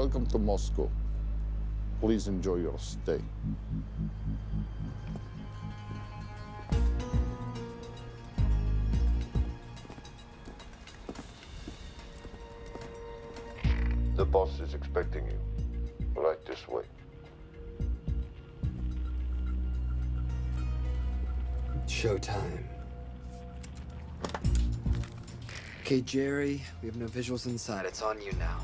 welcome to Moscow. Please enjoy your stay. The boss is expecting you. Right this way. Showtime. Okay, Jerry, we have no visuals inside. It's on you now.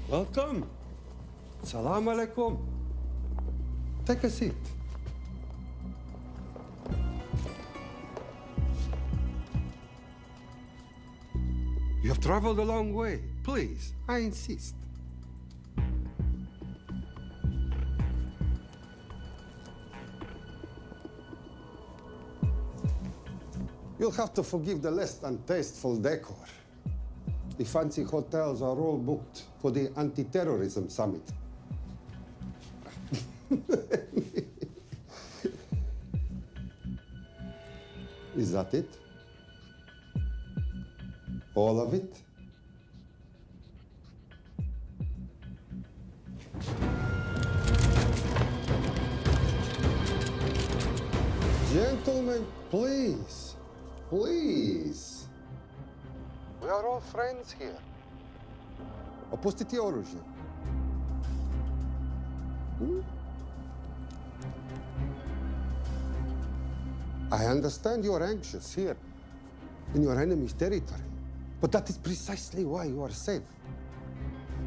Welcome. Salam alaikum. Take a seat. You have traveled a long way. Please, I insist. You'll have to forgive the less than tasteful decor. The fancy hotels are all booked for the anti-terrorism summit. Is that it? All of it? Gentlemen, please, please. We are all friends here. Opustite oružje. I understand you're anxious here, in your enemy's territory. But that is precisely why you are safe.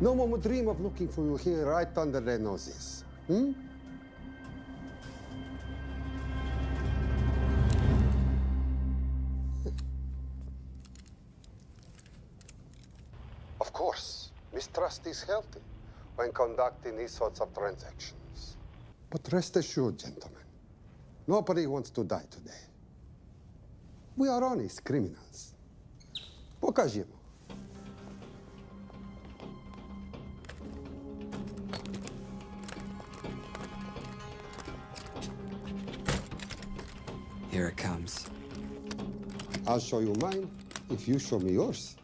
No one would dream of looking for you here right under their noses. Of course, mistrust is healthy when conducting these sorts of transactions. But rest assured, gentlemen, nobody wants to die today. We are honest criminals. Pokažimo. Here it comes. I'll show you mine if you show me yours.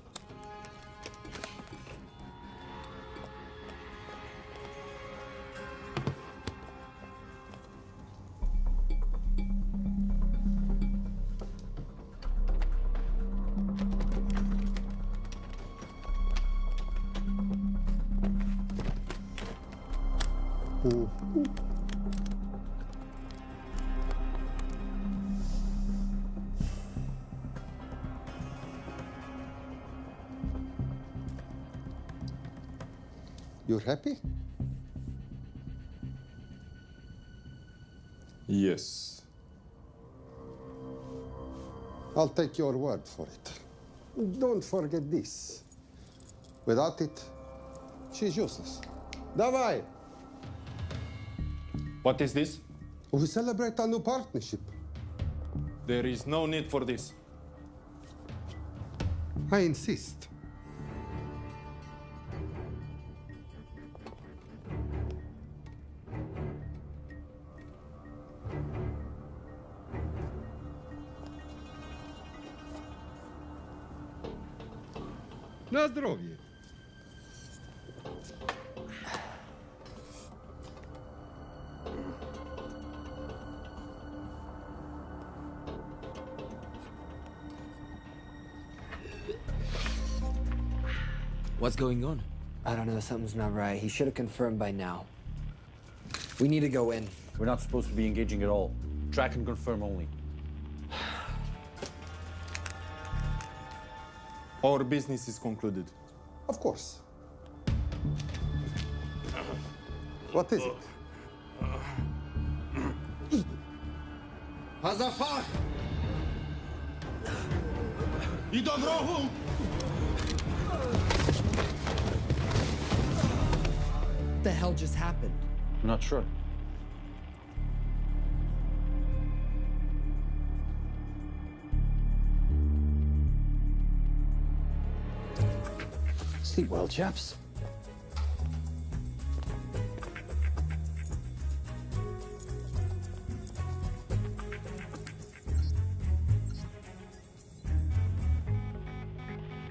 You're happy? Yes. I'll take your word for it. Don't forget this. Without it, she's useless. Давай! What is this? We celebrate our new partnership. There is no need for this. I insist. Na zdrowie. What's going on? I don't know. Something's not right. He should have confirmed by now. We need to go in. We're not supposed to be engaging at all. Track and confirm only. Our business is concluded. Of course. What is it? Hazafar! I do rohu! What the hell just happened? I'm not sure. Sleep well, chaps.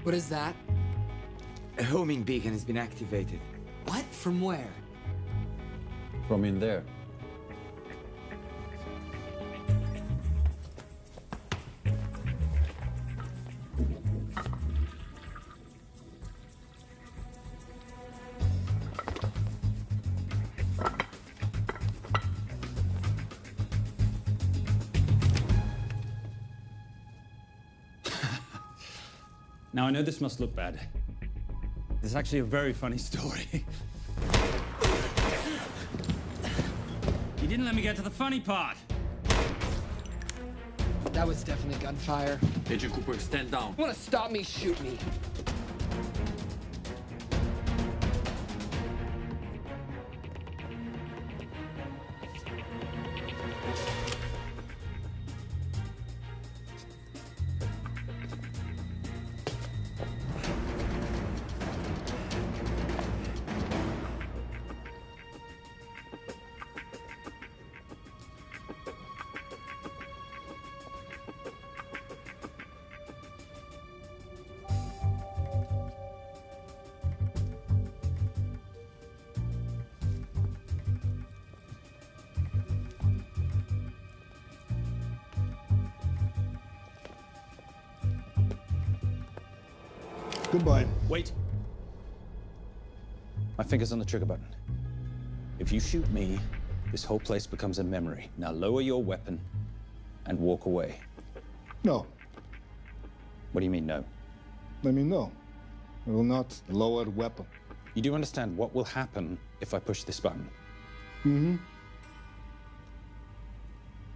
What is that? A homing beacon has been activated. What? From where? From in there. Now, I know this must look bad. This is actually a very funny story. You didn't let me get to the funny part. That was definitely gunfire. Agent Cooper, stand down. You wanna stop me, shoot me. Goodbye. Wait. My finger's on the trigger button. If you shoot me, this whole place becomes a memory. Now lower your weapon and walk away. No, What do you mean, no? let me know. I will not lower weapon. You do understand what will happen if I push this button? Mm-hmm.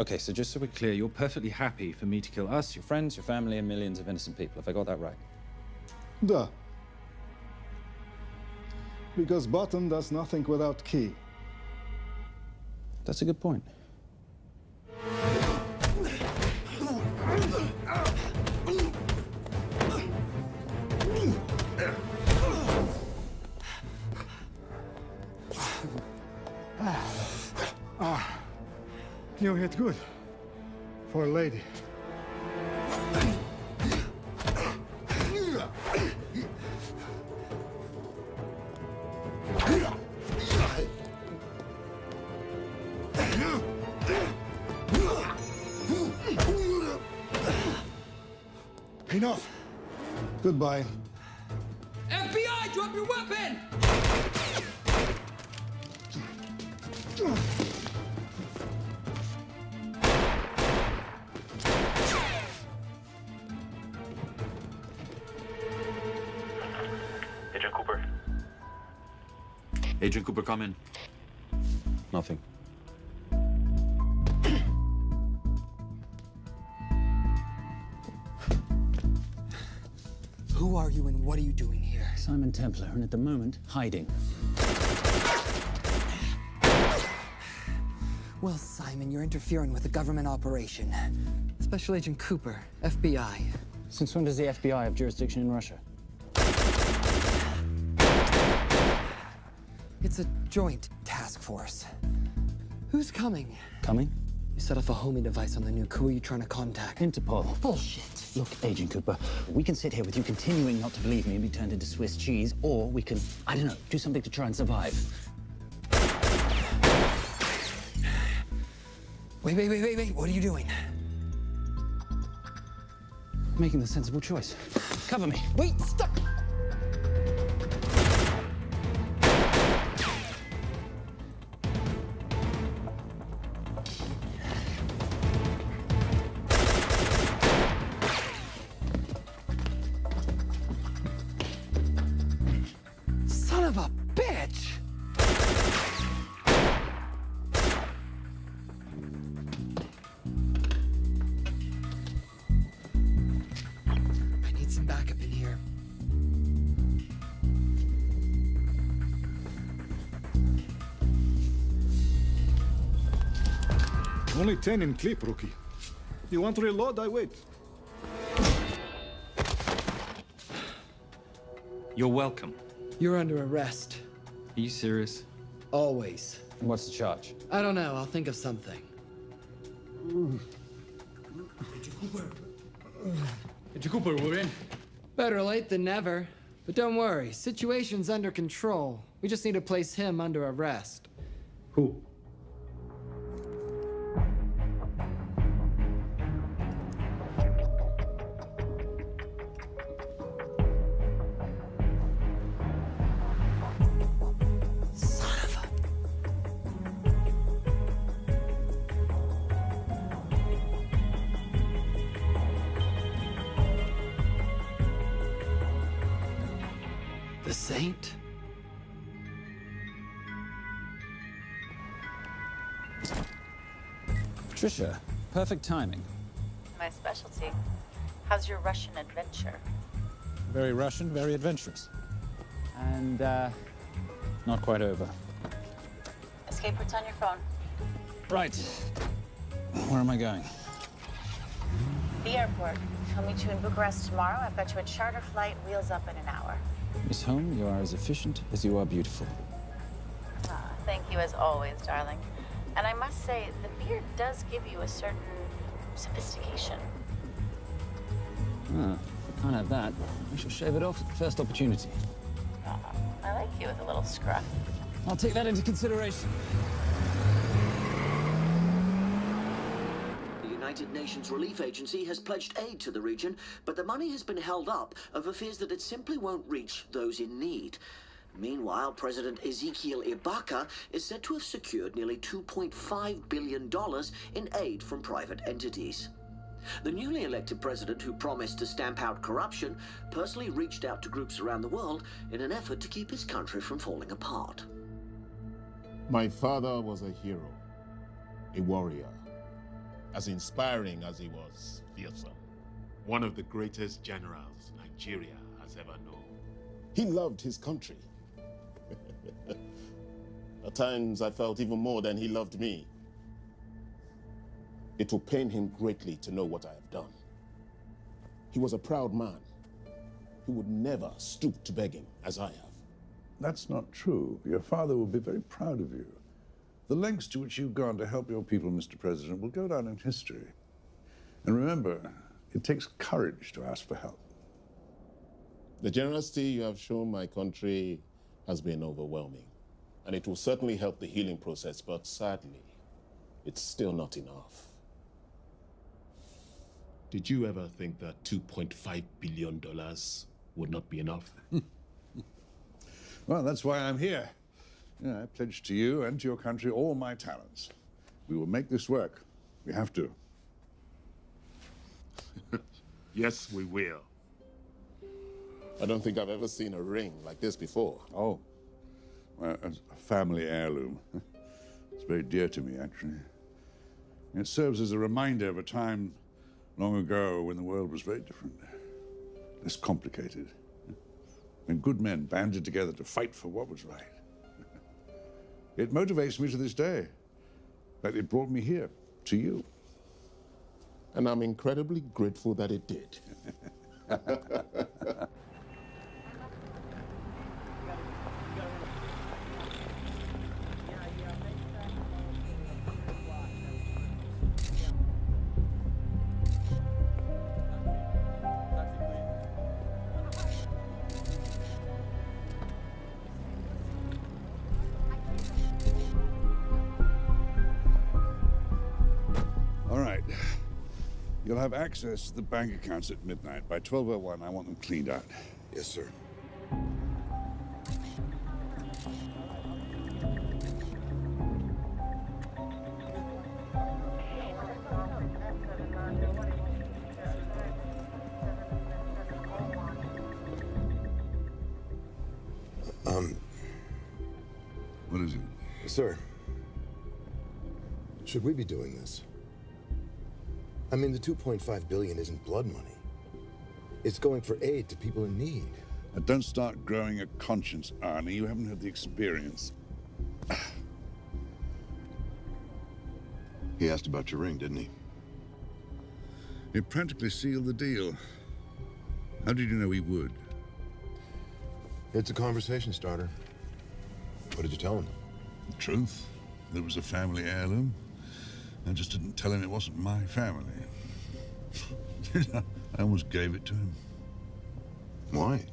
Okay, so just so we're clear, you're perfectly happy for me to kill us, your friends, your family, and millions of innocent people. Have I got that right? Duh. Because button does nothing without key. That's a good point. You hit good. For a lady. Enough. Goodbye. FBI, drop your weapon! Agent Cooper. Agent Cooper, come in. Nothing. Who are you and what are you doing here? Simon Templar, and at the moment, hiding. Well, Simon, you're interfering with a government operation. Special Agent Cooper, FBI. Since when does the FBI have jurisdiction in Russia? It's a joint task force. Who's coming? Coming? You set off a homing device on the nuke. Who are you trying to contact? Interpol. Bullshit. Look, Agent Cooper, we can sit here with you continuing not to believe me and be turned into Swiss cheese, or we can, I don't know, do something to try and survive. Wait. What are you doing? Making the sensible choice. Cover me. Wait, stop! Son of a bitch! I need some backup in here. Only 10 in clip, rookie. You want to reload? I wait. You're welcome. You're under arrest. Are you serious? Always. And what's the charge? I don't know. I'll think of something. Agent Cooper, we're in. Better late than never. But don't worry. Situation's under control. We just need to place him under arrest. Who? Son of a... The Saint? Patricia, perfect timing. My specialty. How's your Russian adventure? Very Russian, very adventurous. And, not quite over. Escape routes on your phone. Right. Where am I going? The airport. I'll meet you in Bucharest tomorrow. I've got you a charter flight, wheels up in an hour. Miss Holm, you are as efficient as you are beautiful. Ah, thank you as always, darling. And I must say, the beard does give you a certain sophistication. Ah, can't have that. I shall shave it off at the first opportunity. I like you with a little scruff. I'll take that into consideration. The United Nations Relief Agency has pledged aid to the region, but the money has been held up over fears that it simply won't reach those in need. Meanwhile, President Ezekiel Ibaka is said to have secured nearly $2.5 billion in aid from private entities. The newly elected president, who promised to stamp out corruption, personally reached out to groups around the world in an effort to keep his country from falling apart. My father was a hero, a warrior, as inspiring as he was fearsome. One of the greatest generals Nigeria has ever known. He loved his country. At times, I felt even more than he loved me. It will pain him greatly to know what I have done. He was a proud man. He would never stoop to begging, as I have. That's not true. Your father will be very proud of you. The lengths to which you've gone to help your people, Mr. President, will go down in history. And remember, it takes courage to ask for help. The generosity you have shown my country has been overwhelming. And it will certainly help the healing process, but sadly, it's still not enough. Did you ever think that $2.5 billion would not be enough? Well, that's why I'm here. Yeah, I pledge to you and to your country all my talents. We will make this work. We have to. Yes, we will. I don't think I've ever seen a ring like this before. Oh, well, it's a family heirloom. It's very dear to me, actually. It serves as a reminder of a time long ago when the world was very different, less complicated, when good men banded together to fight for what was right. It motivates me to this day. In fact, it brought me here, to you. And I'm incredibly grateful that it did. All right. You'll have access to the bank accounts at midnight. By 12:01, I want them cleaned out. Yes, sir. What is it? Sir, should we be doing this? I mean, the $2.5 billion isn't blood money. It's going for aid to people in need. Now, don't start growing a conscience, Arnie. You haven't had the experience. He asked about your ring, didn't he? It practically sealed the deal. How did you know he would? It's a conversation starter. What did you tell him? The truth. There was a family heirloom. I just didn't tell him it wasn't my family. I almost gave it to him. Why?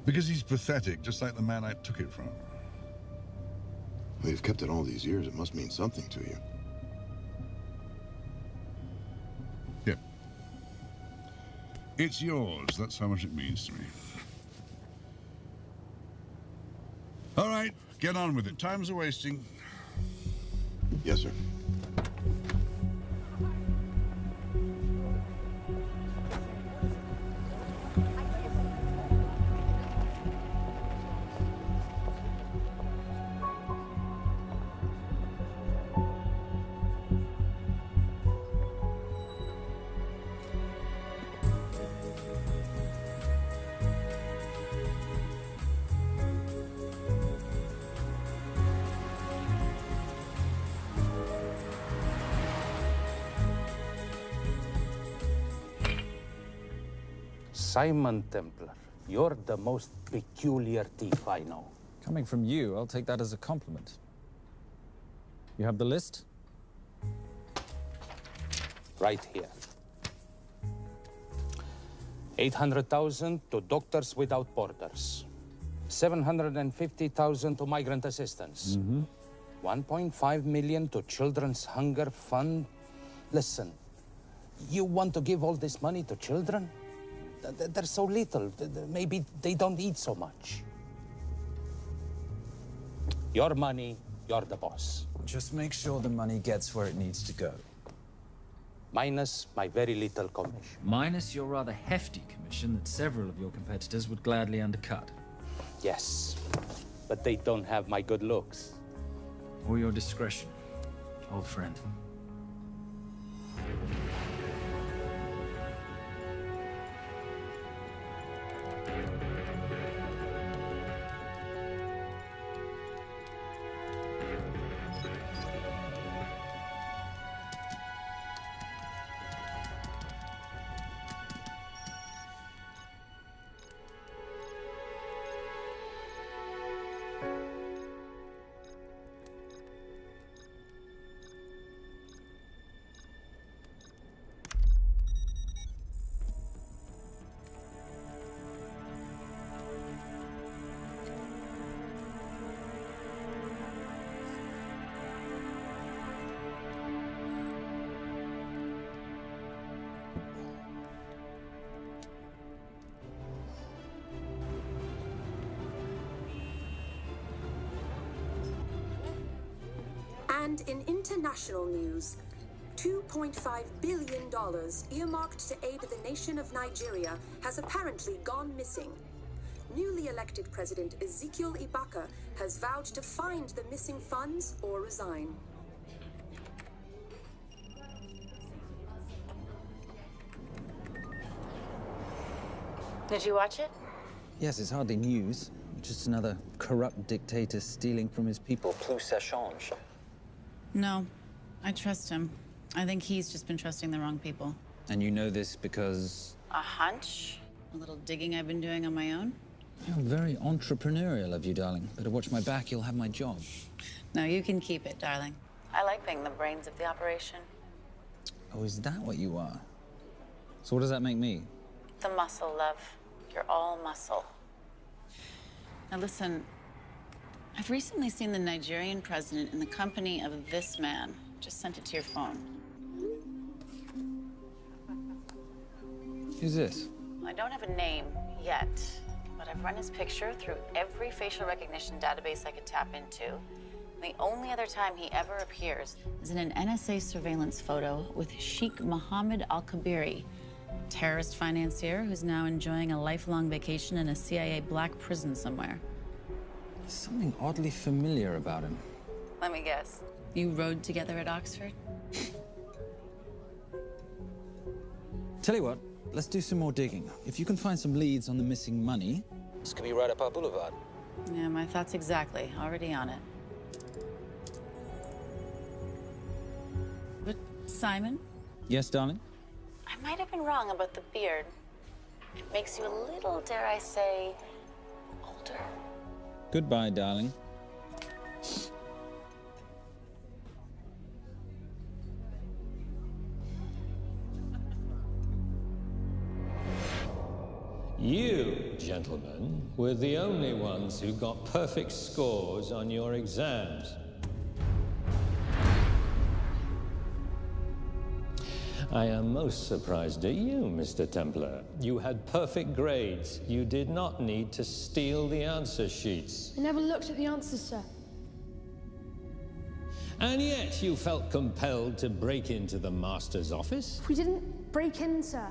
Because he's pathetic, just like the man I took it from. Well, you've kept it all these years. It must mean something to you. Yeah. It's yours. That's how much it means to me. All right, get on with it. Time's a-wasting. Yes, sir. Simon Templar, you're the most peculiar thief I know. Coming from you, I'll take that as a compliment. You have the list? Right here. 800,000 to Doctors Without Borders. 750,000 to migrant assistance. 1.5 million to Children's Hunger Fund. Listen, you want to give all this money to children? They're so little. Maybe they don't eat so much. Your money, you're the boss. Just make sure the money gets where it needs to go. Minus my very little commission. Minus your rather hefty commission that several of your competitors would gladly undercut. Yes, but they don't have my good looks. Or your discretion, old friend. And in international news, $2.5 billion earmarked to aid the nation of Nigeria has apparently gone missing. Newly elected President Ezekiel Ibaka has vowed to find the missing funds or resign. Did you watch it? Yes, it's hardly news. Just another corrupt dictator stealing from his people. Plus ça change. No, I trust him. I think he's just been trusting the wrong people. And you know this because... A hunch? A little digging I've been doing on my own? You're very entrepreneurial of you, darling. Better watch my back, you'll have my job. No, you can keep it, darling. I like being the brains of the operation. Oh, is that what you are? So what does that make me? The muscle, love. You're all muscle. Now listen, I've recently seen the Nigerian president in the company of this man. Just sent it to your phone. Who's this? I don't have a name yet, but I've run his picture through every facial recognition database I could tap into. And the only other time he ever appears is in an NSA surveillance photo with Sheikh Mohammed Al-Kabiri, terrorist financier who's now enjoying a lifelong vacation in a CIA black prison somewhere. There's something oddly familiar about him. Let me guess. You rode together at Oxford? Tell you what, let's do some more digging. If you can find some leads on the missing money, this could be right up our boulevard. Yeah, my thoughts exactly. Already on it. Simon, Yes, darling? I might have been wrong about the beard. It makes you a little, dare I say, older. Goodbye, darling. You, gentlemen, were the only ones who got perfect scores on your exams. I am most surprised at you, Mr. Templar. You had perfect grades. You did not need to steal the answer sheets. I never looked at the answers, sir. And yet you felt compelled to break into the Master's office? We didn't break in, sir.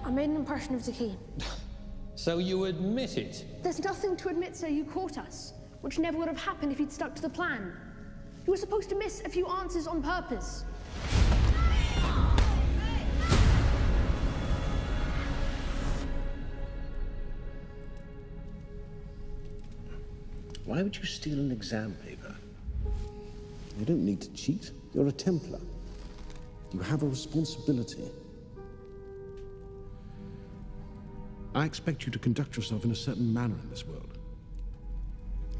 I made an impression of the key. So you admit it? There's nothing to admit, sir. You caught us, which never would have happened if you'd stuck to the plan. You were supposed to miss a few answers on purpose. Why would you steal an exam paper? You don't need to cheat. You're a Templar. You have a responsibility. I expect you to conduct yourself in a certain manner in this world.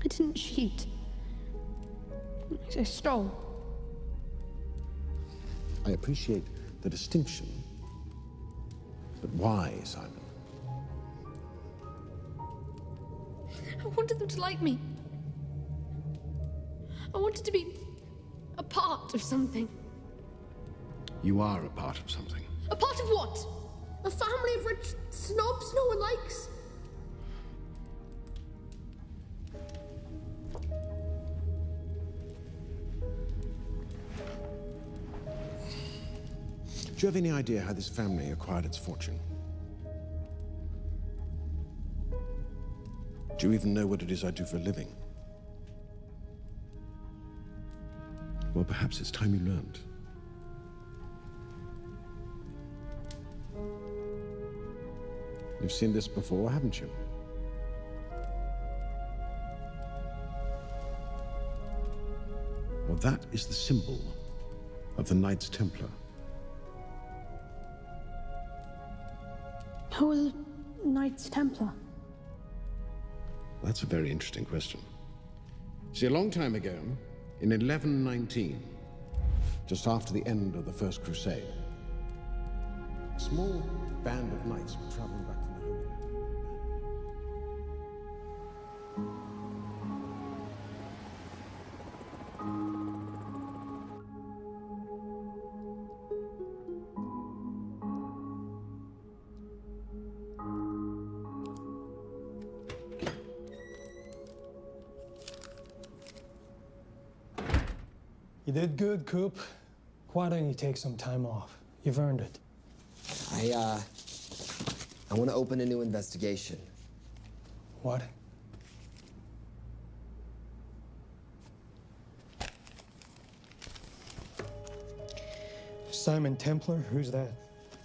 I didn't cheat. I stole. I appreciate the distinction. But why, Simon? I wanted them to like me. I wanted to be a part of something. You are a part of something. A part of what? A family of rich snobs no one likes? Do you have any idea how this family acquired its fortune? Do you even know what it is I do for a living? Well, perhaps it's time you learned. You've seen this before, haven't you? Well, that is the symbol of the Knights Templar. Who are the Knights Templar? That's a very interesting question. See, a long time ago, in 1119, just after the end of the First Crusade, a small band of knights were traveling back from the Holy Land. You did good, Coop. Why don't you take some time off? You've earned it. I want to open a new investigation. What? Simon Templar? Who's that?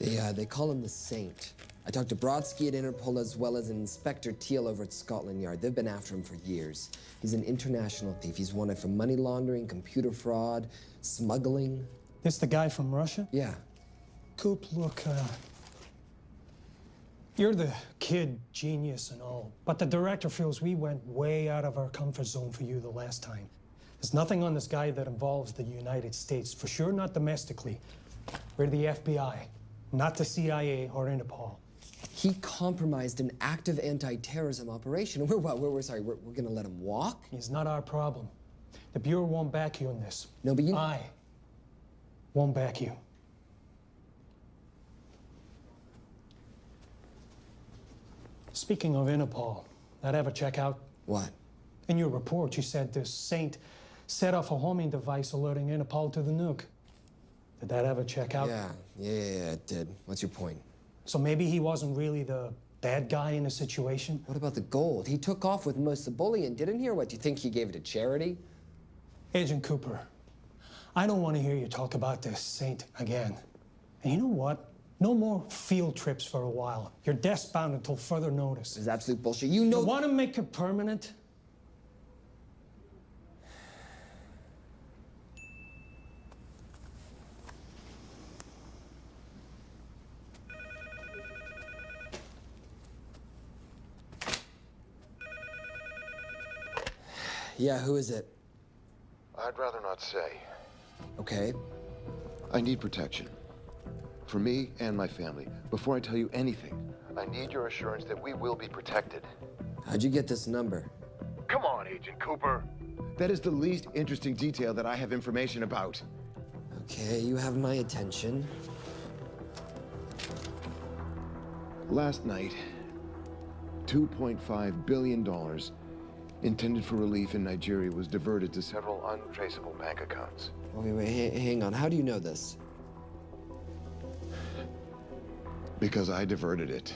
They call him the Saint. I talked to Brodsky at Interpol as well as Inspector Teal over at Scotland Yard. They've been after him for years. He's an international thief. He's wanted for money laundering, computer fraud, smuggling. This the guy from Russia? Yeah. Coop, look, you're the kid genius and all, but the director feels we went way out of our comfort zone for you the last time. There's nothing on this guy that involves the United States, for sure not domestically. We're the FBI, not the CIA or Interpol. He compromised an active anti-terrorism operation. We're gonna let him walk? It's not our problem. The Bureau won't back you in this. No, but you... I won't back you. Speaking of Interpol, that ever check out? What? In your report, you said this Saint set off a homing device alerting Interpol to the nuke. Did that ever check out? Yeah, it did. What's your point? So maybe he wasn't really the bad guy in the situation? What about the gold? He took off with most of the bullion, didn't he? Or what, do you think he gave it to charity? Agent Cooper, I don't want to hear you talk about this Saint again. And you know what? No more field trips for a while. You're desk-bound until further notice. It's absolute bullshit. You know... You want to make it permanent? Yeah, who is it? I'd rather not say. Okay. I need protection. For me and my family. Before I tell you anything, I need your assurance that we will be protected. How'd you get this number? Come on, Agent Cooper. That is the least interesting detail that I have information about. Okay, you have my attention. Last night, $2.5 billion intended for relief in Nigeria was diverted to several untraceable bank accounts. Wait, hang on. How do you know this? Because I diverted it.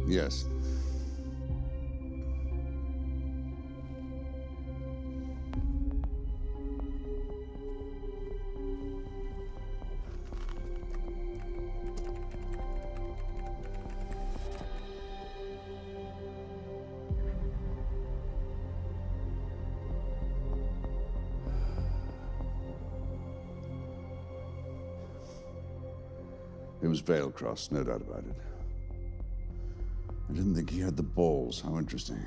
Yes. It was Veilcross, no doubt about it. I didn't think he had the balls. How interesting.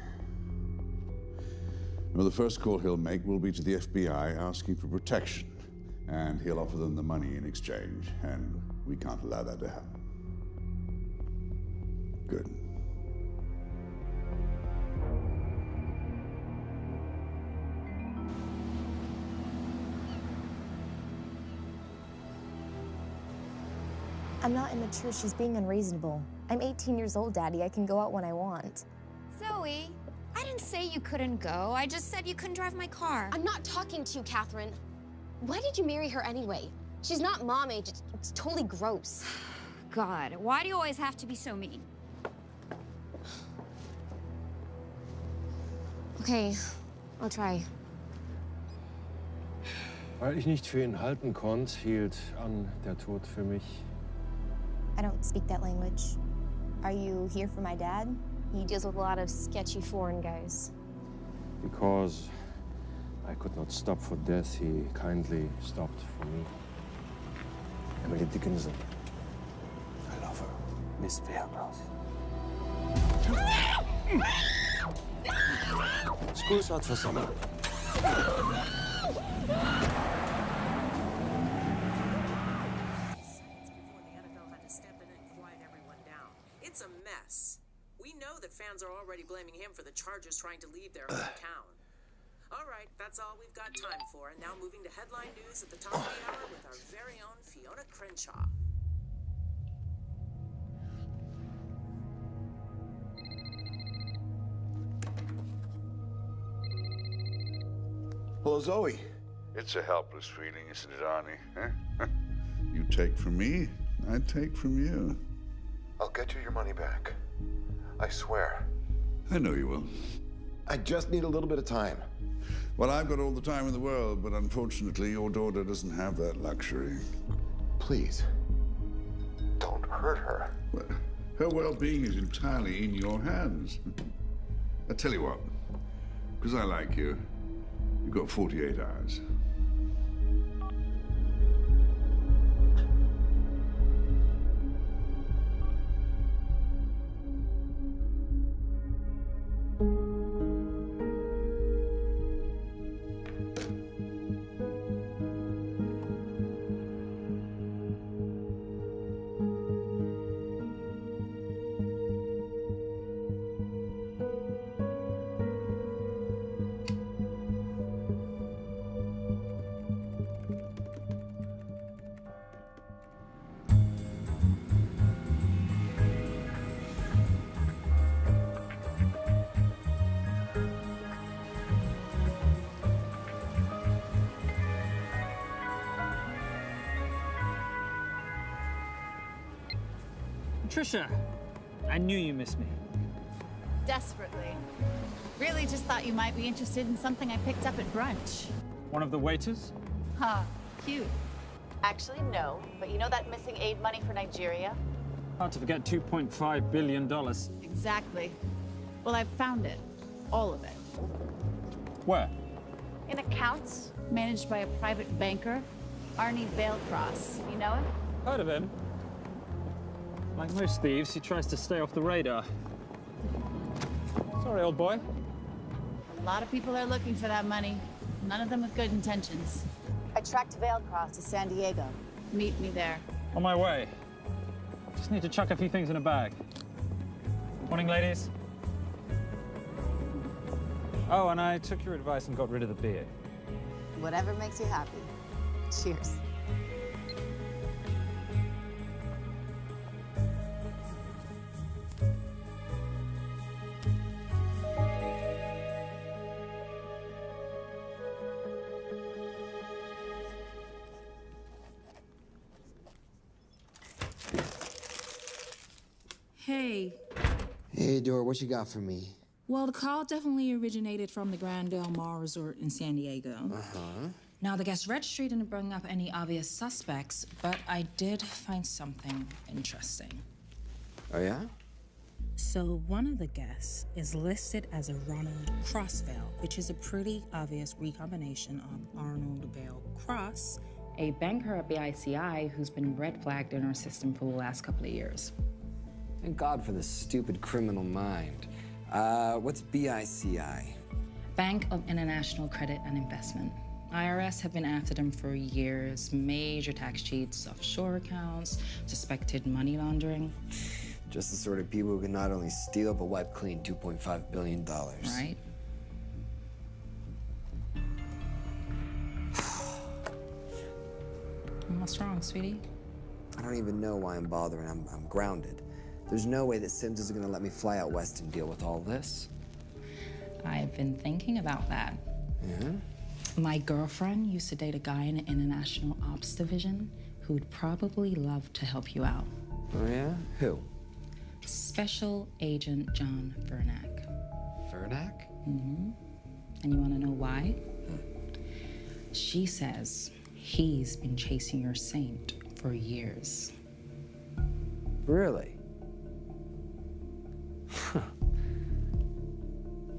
Well, the first call he'll make will be to the FBI asking for protection. And he'll offer them the money in exchange. And we can't allow that to happen. Good. I'm not immature. She's being unreasonable. I'm 18 years old, Daddy. I can go out when I want. Zoe, I didn't say you couldn't go. I just said you couldn't drive my car. I'm not talking to you, Catherine. Why did you marry her anyway? She's not mom age. It's totally gross. God, why do you always have to be so mean? Okay, I'll try. Weil ich nicht für ihn halten konnte, hielt an der Tod für mich. I don't speak that language. Are you here for my dad? He deals with a lot of sketchy foreign guys. Because I could not stop for death, he kindly stopped for me. Emily Dickinson. I love her. Miss Veilcross. School's out for summer. It's a mess. We know that fans are already blaming him for the Chargers trying to leave their hometown. All right, that's all we've got time for. And now moving to headline news at the top of the hour with our very own Fiona Crenshaw. Hello, Zoe. It's a helpless feeling, isn't it, Arnie? Huh? You take from me, I take from you. I'll get you your money back. I swear. I know you will. I just need a little bit of time. Well, I've got all the time in the world, but unfortunately, your daughter doesn't have that luxury. Please, don't hurt her. Well, her well-being is entirely in your hands. I tell you what, because I like you, you've got 48 hours. Trisha, I knew you missed me. Desperately. Really just thought you might be interested in something I picked up at brunch. One of the waiters? Huh, cute. Actually, no. But you know that missing aid money for Nigeria? Hard to forget $2.5 billion. Exactly. Well, I've found it. All of it. Where? In accounts managed by a private banker, Arnie Vailcross. You know him? Heard of him. Like most thieves, he tries to stay off the radar. Sorry, old boy. A lot of people are looking for that money. None of them with good intentions. I tracked Vailcross to San Diego. Meet me there. On my way. Just need to chuck a few things in a bag. Morning, ladies. Oh, and I took your advice and got rid of the beer. Whatever makes you happy. Cheers. Hey. Hey, Dora, what you got for me? Well, the call definitely originated from the Grand Del Mar Resort in San Diego. Uh-huh. Now, the guest registry didn't bring up any obvious suspects, but I did find something interesting. Oh, yeah? So one of the guests is listed as a Ronald Crossvale, which is a pretty obvious recombination of Arnold Vail Cross, a banker at BICI who's been red flagged in our system for the last couple of years. Thank God for this stupid criminal mind. What's BICI? Bank of International Credit and Investment. IRS have been after them for years. Major tax cheats, offshore accounts, suspected money laundering. Just the sort of people who can not only steal but wipe clean $2.5 billion. Right? What's wrong, sweetie? I don't even know why I'm bothering. I'm grounded. There's no way that Sims is gonna let me fly out west and deal with all this. I've been thinking about that. Yeah? My girlfriend used to date a guy in the International Ops Division who'd probably love to help you out. Oh, yeah? Who? Special Agent John Vernack. Vernack? Mm-hmm. And you want to know why? She says he's been chasing your saint for years. Really?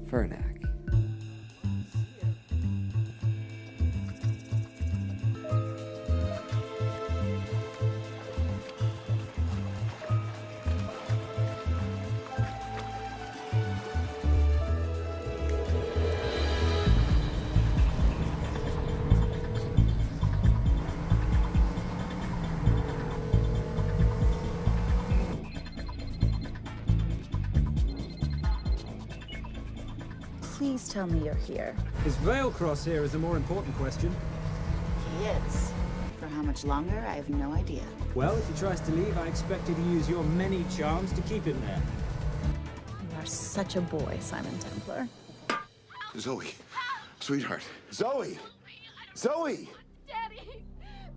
Vernack. Please tell me you're here. Is Vailcross here is the more important question. He is. For how much longer, I have no idea. Well, if he tries to leave, I expect you to use your many charms to keep him there. You are such a boy, Simon Templar. Zoe, sweetheart. Zoe! Zoe! Daddy,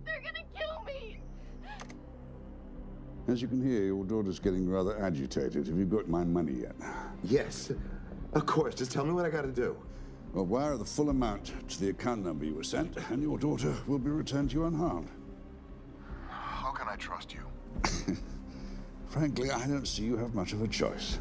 they're gonna kill me. As you can hear, your daughter's getting rather agitated. Have you got my money yet? Yes, of course. Just tell me what I gotta do. Well, wire the full amount to the account number you were sent, and your daughter will be returned to you unharmed. How can I trust you? Frankly, I don't see you have much of a choice.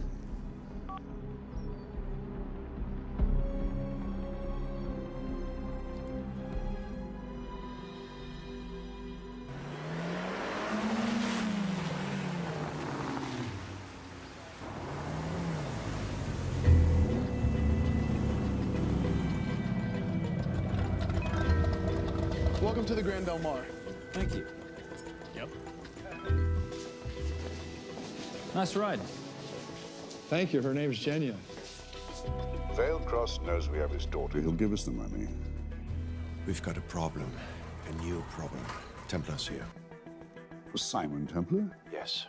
Welcome to the Grand Del Mar. Thank you. Yep. Nice ride. Thank you. Her name's Genya. Vailcross knows we have his daughter. He'll give us the money. We've got a problem. A new problem. Templar's here. Simon Templar? Yes.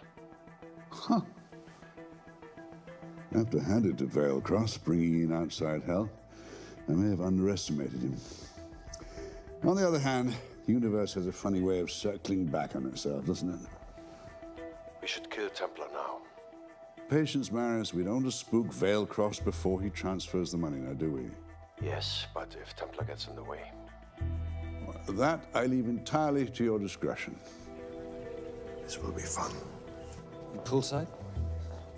Huh. I have to hand it to Vailcross, bringing in outside help. I may have underestimated him. On the other hand, the universe has a funny way of circling back on itself, doesn't it? We should kill Templar now. Patience, Maris. We don't want to spook Vailcross before he transfers the money, now, do we? Yes, but if Templar gets in the way. Well, that I leave entirely to your discretion. This will be fun. Poolside?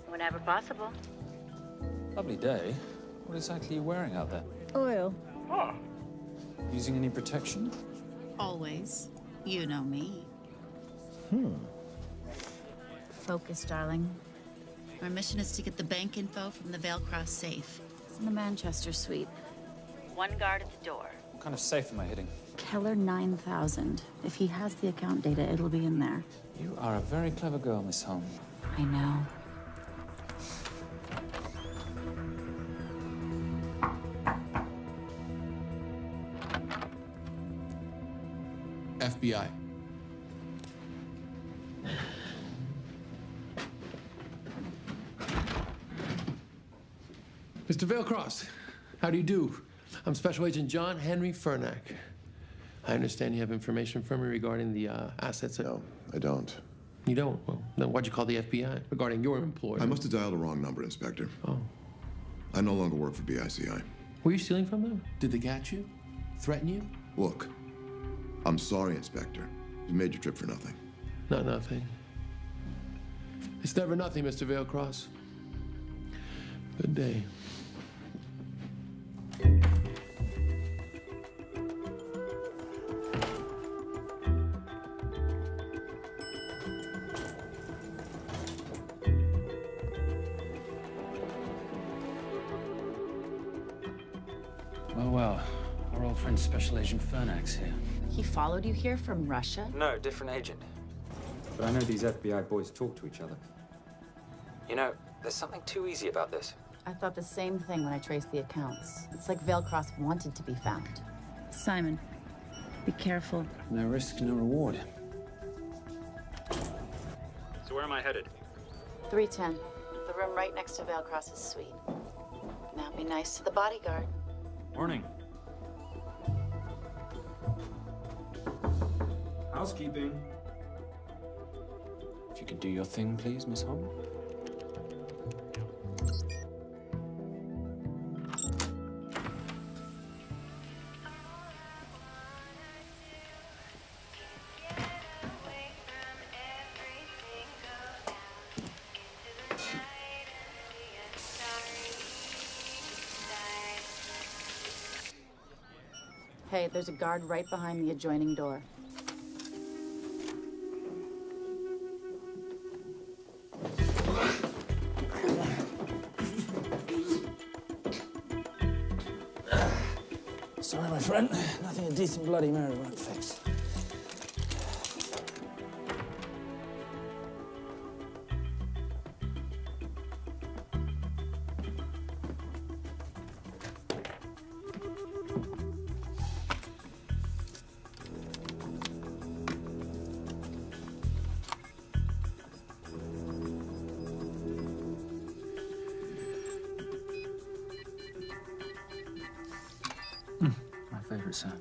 Whenever possible. Lovely day. What exactly are you wearing out there? Oil. Using any protection? Always. You know me. Hmm. Focus, darling. Our mission is to get the bank info from the Vale Cross safe. It's in the Manchester suite. One guard at the door. What kind of safe am I hitting? Keller 9000. If he has the account data, it'll be in there. You are a very clever girl, Miss Holm. I know. FBI. Mr. Vailcross, how do you do? I'm Special Agent John Henry Fernack. I understand you have information from me regarding the assets. No, I don't. You don't? Well, then why'd you call the FBI regarding your employer? I must have dialed the wrong number, Inspector. Oh. I no longer work for BICI. Were you stealing from them? Did they catch you? Threaten you? Look, I'm sorry, Inspector. You made your trip for nothing. Not nothing. It's never nothing, Mr. Vailcross. Good day. Well, our old friend Special Agent Fernack's here. He followed you here from Russia? No, different agent. But I know these FBI boys talk to each other. You know, there's something too easy about this. I thought the same thing when I traced the accounts. It's like Vailcross wanted to be found. Simon, be careful. No risk, no reward. So where am I headed? 310. The room right next to Vailcross's suite. Now be nice to the bodyguard. Morning. Housekeeping. If you could do your thing, please, Miss Holm. Hey, there's a guard right behind the adjoining door. Sorry, my friend. Nothing a decent Bloody Mary won't fix. My favorite sound.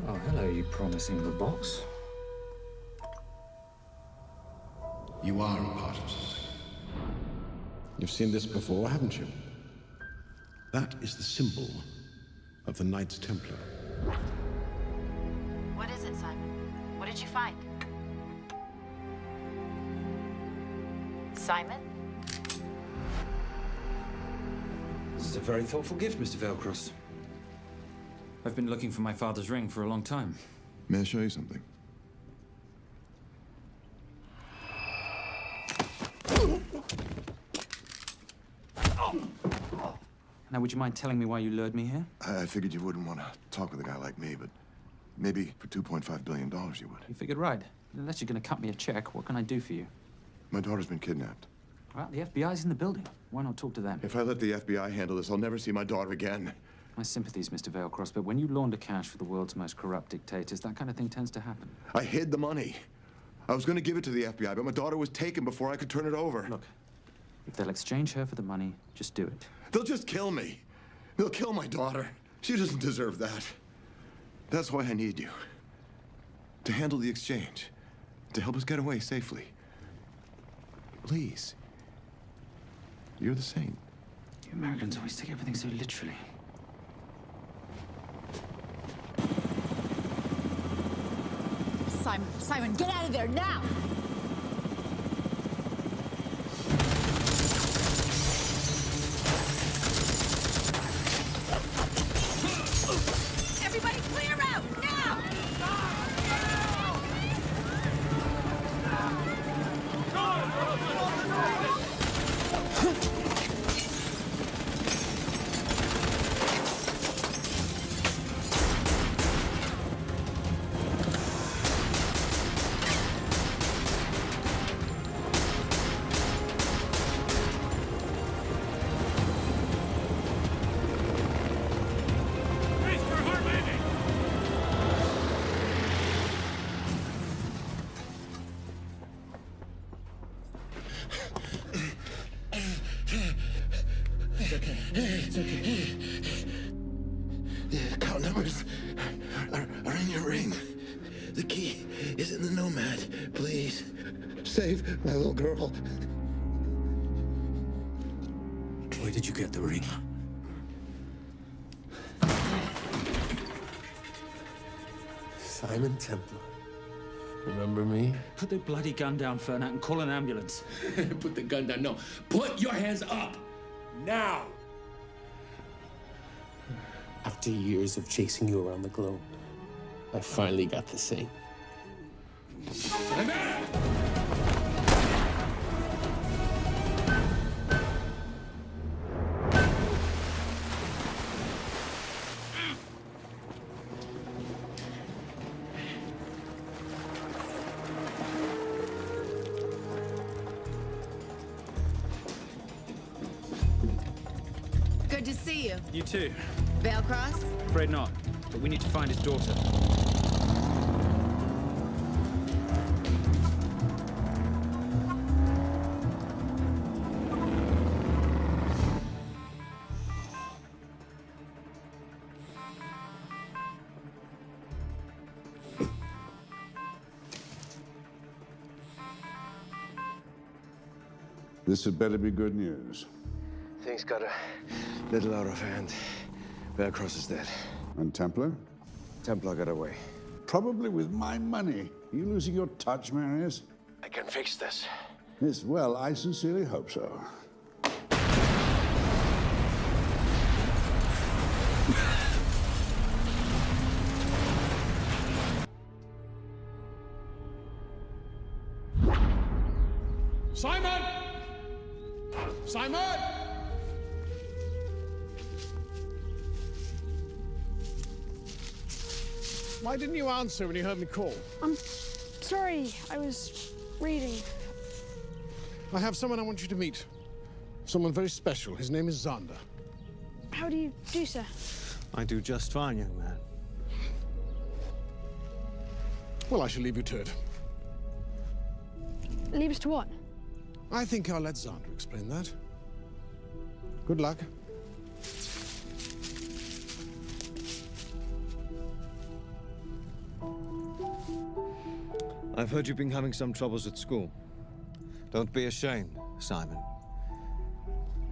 Oh, hello, you promising the box. You are a part of something. You've seen this before, haven't you? That is the symbol of the Knights Templar. What is it, Simon? What did you find? Simon? This is a very thoughtful gift, Mr. Vailcross. I've been looking for my father's ring for a long time. May I show you something? Now, would you mind telling me why you lured me here? I figured you wouldn't want to talk with a guy like me, but maybe for $2.5 billion you would. You figured right. Unless you're going to cut me a check, what can I do for you? My daughter's been kidnapped. Well, the FBI's in the building. Why not talk to them? If I let the FBI handle this, I'll never see my daughter again. My sympathies, Mr. Vailcross, but when you launder cash for the world's most corrupt dictators, that kind of thing tends to happen. I hid the money. I was going to give it to the FBI, but my daughter was taken before I could turn it over. Look, if they'll exchange her for the money, just do it. They'll just kill me. They'll kill my daughter. She doesn't deserve that. That's why I need you. To handle the exchange. To help us get away safely. Please. You're the saint. You Americans always take everything so literally. Simon. Simon, get out of there now! Everybody clear out, now! It's okay. The account numbers are in your ring. The key is in the Nomad. Please, save my little girl. Where did you get the ring? Simon Templar. Remember me? Put the bloody gun down, Fernand, and call an ambulance. Put the gun down. No. Put your hands up. Now. After years of chasing you around the globe, I finally got the same. Good to see you. You too. Vale Cross? Afraid not, but we need to find his daughter. This had better be good news. Things got a little out of hand. Vale Cross is dead. And Templar? Templar got away. Probably with my money. Are you losing your touch, Marius? I can fix this. Yes, well, I sincerely hope so. Simon! Simon! Why didn't you answer when you heard me call? I'm sorry, I was reading. I have someone I want you to meet. Someone very special. His name is Xander. How do you do, sir? I do just fine, young man. Well, I shall leave you to it. Leave us to what? I think I'll let Xander explain that. Good luck. I've heard you've been having some troubles at school. Don't be ashamed, Simon.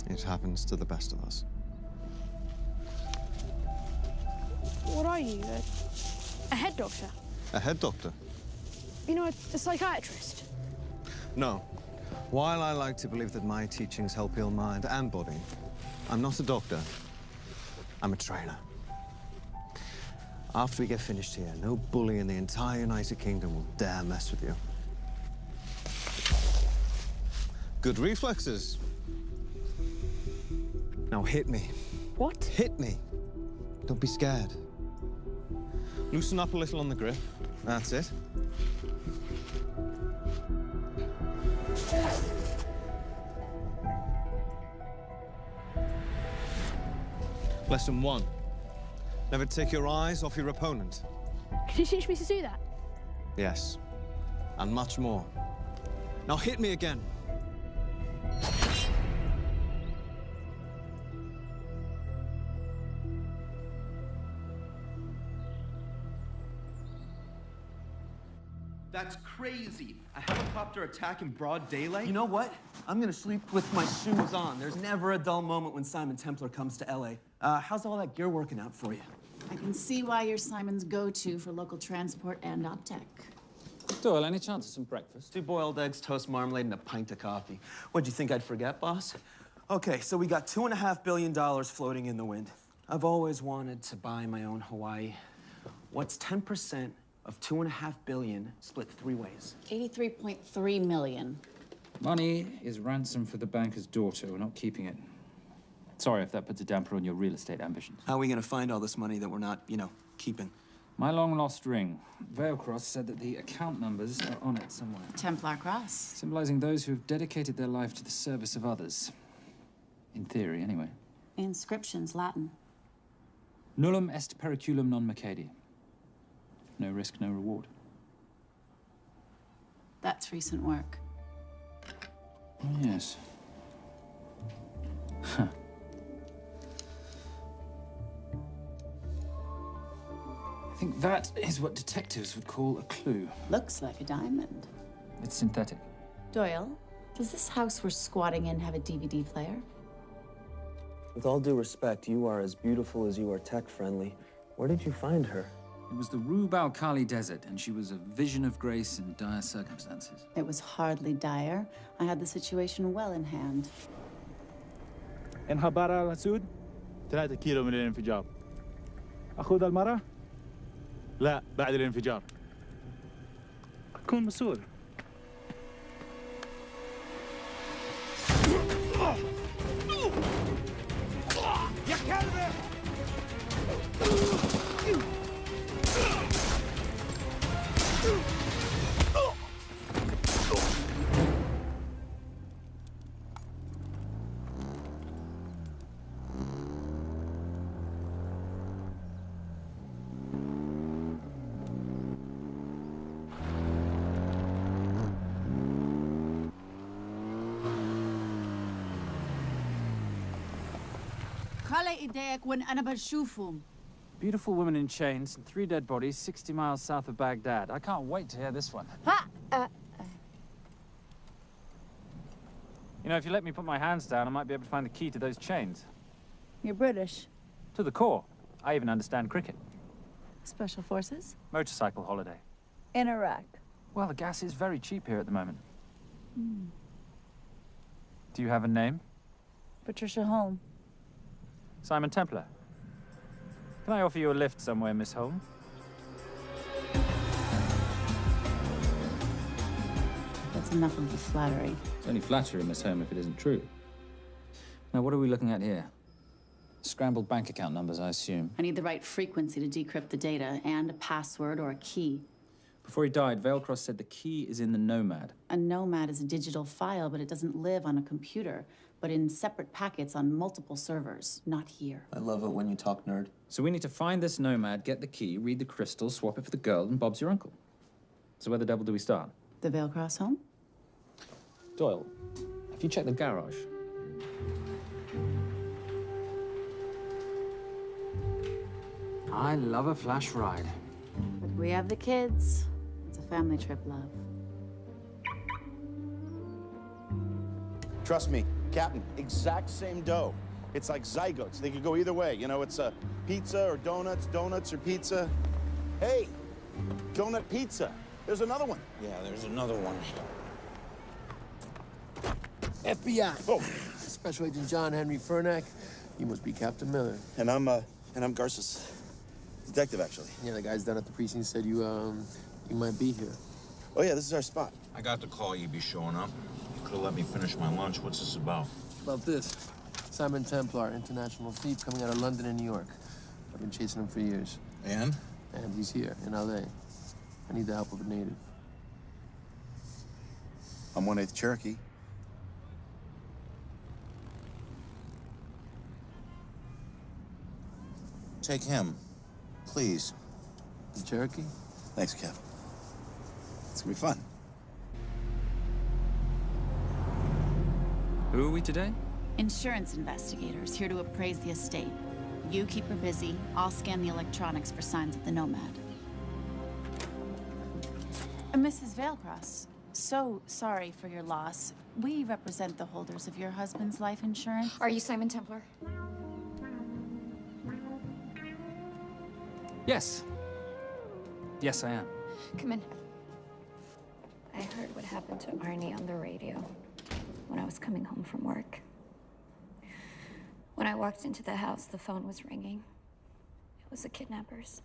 It happens to the best of us. What are you? A head doctor? A head doctor? You know, a psychiatrist? No. While I like to believe that my teachings help heal mind and body, I'm not a doctor. I'm a trainer. After we get finished here, no bully in the entire United Kingdom will dare mess with you. Good reflexes. Now hit me. What? Hit me. Don't be scared. Loosen up a little on the grip. That's it. Lesson 1. Never take your eyes off your opponent. Can you teach me to do that? Yes. And much more. Now hit me again. That's crazy. A helicopter attack in broad daylight? You know what? I'm gonna sleep with my shoes on. There's never a dull moment when Simon Templar comes to LA. How's all that gear working out for you? I can see why you're Simon's go-to for local transport and OpTech. Doyle, any chance of some breakfast? 2 boiled eggs, toast, marmalade, and a pint of coffee. What'd you think I'd forget, boss? Okay, so we got $2.5 billion floating in the wind. I've always wanted to buy my own Hawaii. What's 10% of $2.5 billion split 3 ways? 83.3 million. Money is ransom for the banker's daughter. We're not keeping it. Sorry if that puts a damper on your real estate ambitions. How are we gonna find all this money that we're not, keeping? My long-lost ring. Veilcross said that the account numbers are on it somewhere. Templar Cross. Symbolizing those who have dedicated their life to the service of others. In theory, anyway. Inscription's Latin. Nullum est periculum non mercedi. No risk, no reward. That's recent work. Oh, yes. Huh. I think that is what detectives would call a clue. Looks like a diamond. It's synthetic. Doyle, does this house we're squatting in have a DVD player? With all due respect, you are as beautiful as you are tech-friendly. Where did you find her? It was the Rub al Khali Desert, and she was a vision of grace in dire circumstances. It was hardly dire. I had the situation well in hand. انخبر على السود 3 كيلو من الانفجار. أخذ المرة؟ لا بعد الانفجار. كن مسؤول. يا كلب! Beautiful woman in chains and 3 dead bodies 60 miles south of Baghdad. I can't wait to hear this one. You know, if you let me put my hands down, I might be able to find the key to those chains. You're British. To the core. I even understand cricket. Special Forces? Motorcycle holiday. In Iraq. Well, the gas is very cheap here at the moment. Do you have a name? Patricia Holm. Simon Templar. Can I offer you a lift somewhere, Miss Holm? That's enough of the flattery. It's only flattery, Miss Holm, if it isn't true. Now, what are we looking at here? Scrambled bank account numbers, I assume. I need the right frequency to decrypt the data and a password or a key. Before he died, Veilcross said the key is in the Nomad. A Nomad is a digital file, but it doesn't live on a computer, but in separate packets on multiple servers, not here. I love it when you talk nerd. So we need to find this Nomad, get the key, read the crystal, swap it for the girl, and Bob's your uncle. So where the devil do we start? The Veilcross home? Doyle, have you checked the garage? I love a flash ride. But we have the kids. It's a family trip, love. Trust me, Captain, exact same dough. It's like zygotes. They could go either way. You know, it's pizza or donuts, donuts or pizza. Hey, donut pizza. There's another one. Yeah, there's another one. FBI. Oh. Special Agent John Henry Furnack. You must be Captain Miller. And I'm Garces. Detective, actually. Yeah, the guys down at the precinct said you might be here. Oh, yeah, this is our spot. I got the call you'd be showing up. You could have let me finish my lunch. What's this about? About this. Simon Templar, international thief coming out of London and New York. I've been chasing him for years. And? And he's here, in L.A. I need the help of a native. I'm 1/8 Cherokee. Take him, please. The Cherokee? Thanks, Kev. It's gonna be fun. Who are we today? Insurance investigators here to appraise the estate. You keep her busy. I'll scan the electronics for signs of the Nomad. Mrs. Veilcross, so sorry for your loss. We represent the holders of your husband's life insurance. Are you Simon Templar? Yes. Yes, I am. Come in. I heard what happened to Arnie on the radio when I was coming home from work. When I walked into the house, the phone was ringing. It was the kidnappers.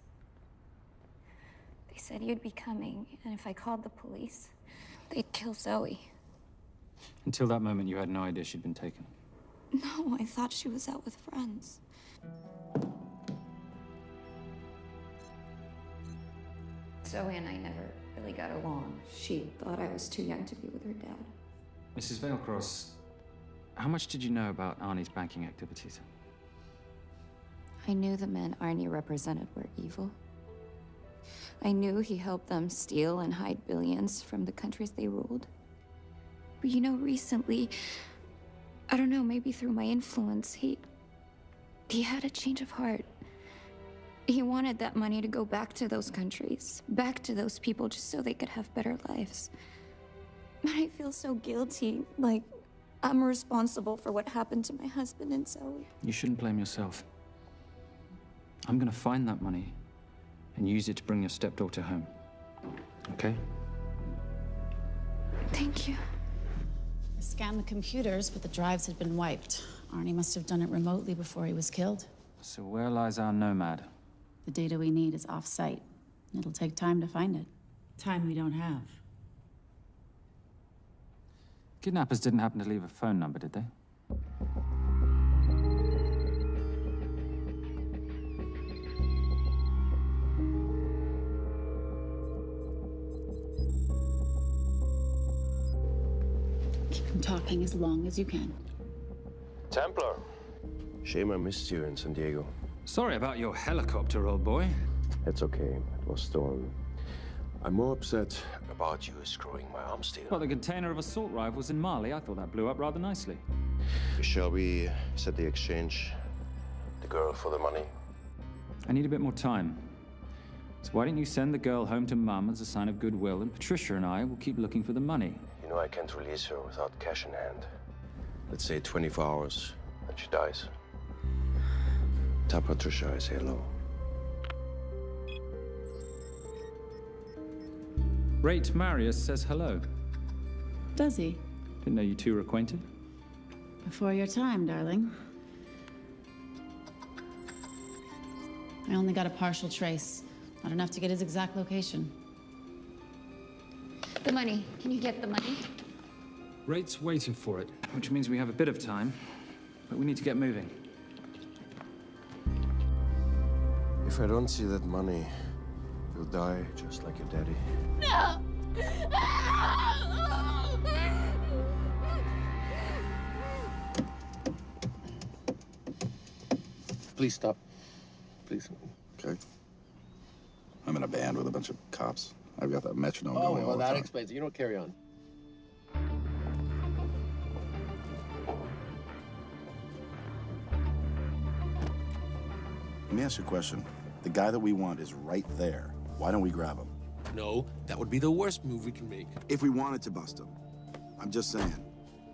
They said you'd be coming, and if I called the police, they'd kill Zoe. Until that moment, you had no idea she'd been taken. No, I thought she was out with friends. Zoe and I never really got along. She thought I was too young to be with her dad. Mrs. Veilcross, how much did you know about Arnie's banking activities? I knew the men Arnie represented were evil. I knew he helped them steal and hide billions from the countries they ruled. But you know, recently, I don't know, maybe through my influence, he had a change of heart. He wanted that money to go back to those countries, back to those people, just so they could have better lives. But I feel so guilty, like I'm responsible for what happened to my husband and Zoe. You shouldn't blame yourself. I'm gonna find that money and use it to bring your stepdaughter home. Okay? Thank you. I scanned the computers, but the drives had been wiped. Arnie must have done it remotely before he was killed. So where lies our nomad? The data we need is off-site. It'll take time to find it. Time we don't have. Kidnappers didn't happen to leave a phone number, did they? Keep them talking as long as you can. Templar. Shame I missed you in San Diego. Sorry about your helicopter, old boy. It's okay. It was stolen. I'm more upset about you screwing my arms deal. Well, the container of assault rifles in Mali, I thought that blew up rather nicely. Shall we set the exchange? The girl for the money? I need a bit more time. So why don't you send the girl home to Mum as a sign of goodwill, and Patricia and I will keep looking for the money. You know I can't release her without cash in hand. Let's say 24 hours, and she dies. Tell Patricia I say hello. Rate Marius says hello. Does he? Didn't know you two were acquainted. Before your time, darling. I only got a partial trace. Not enough to get his exact location. The money. Can you get the money? Rate's waiting for it, which means we have a bit of time, but we need to get moving. If I don't see that money, you'll die just like your daddy. No! Please stop. Please. Okay. I'm in a band with a bunch of cops. I've got that metronome Oh, going all well, the that time. explains it. You don't carry on. Let me ask you a question. The guy that we want is right there. Why don't we grab him? No, that would be the worst move we can make. If we wanted to bust him. I'm just saying.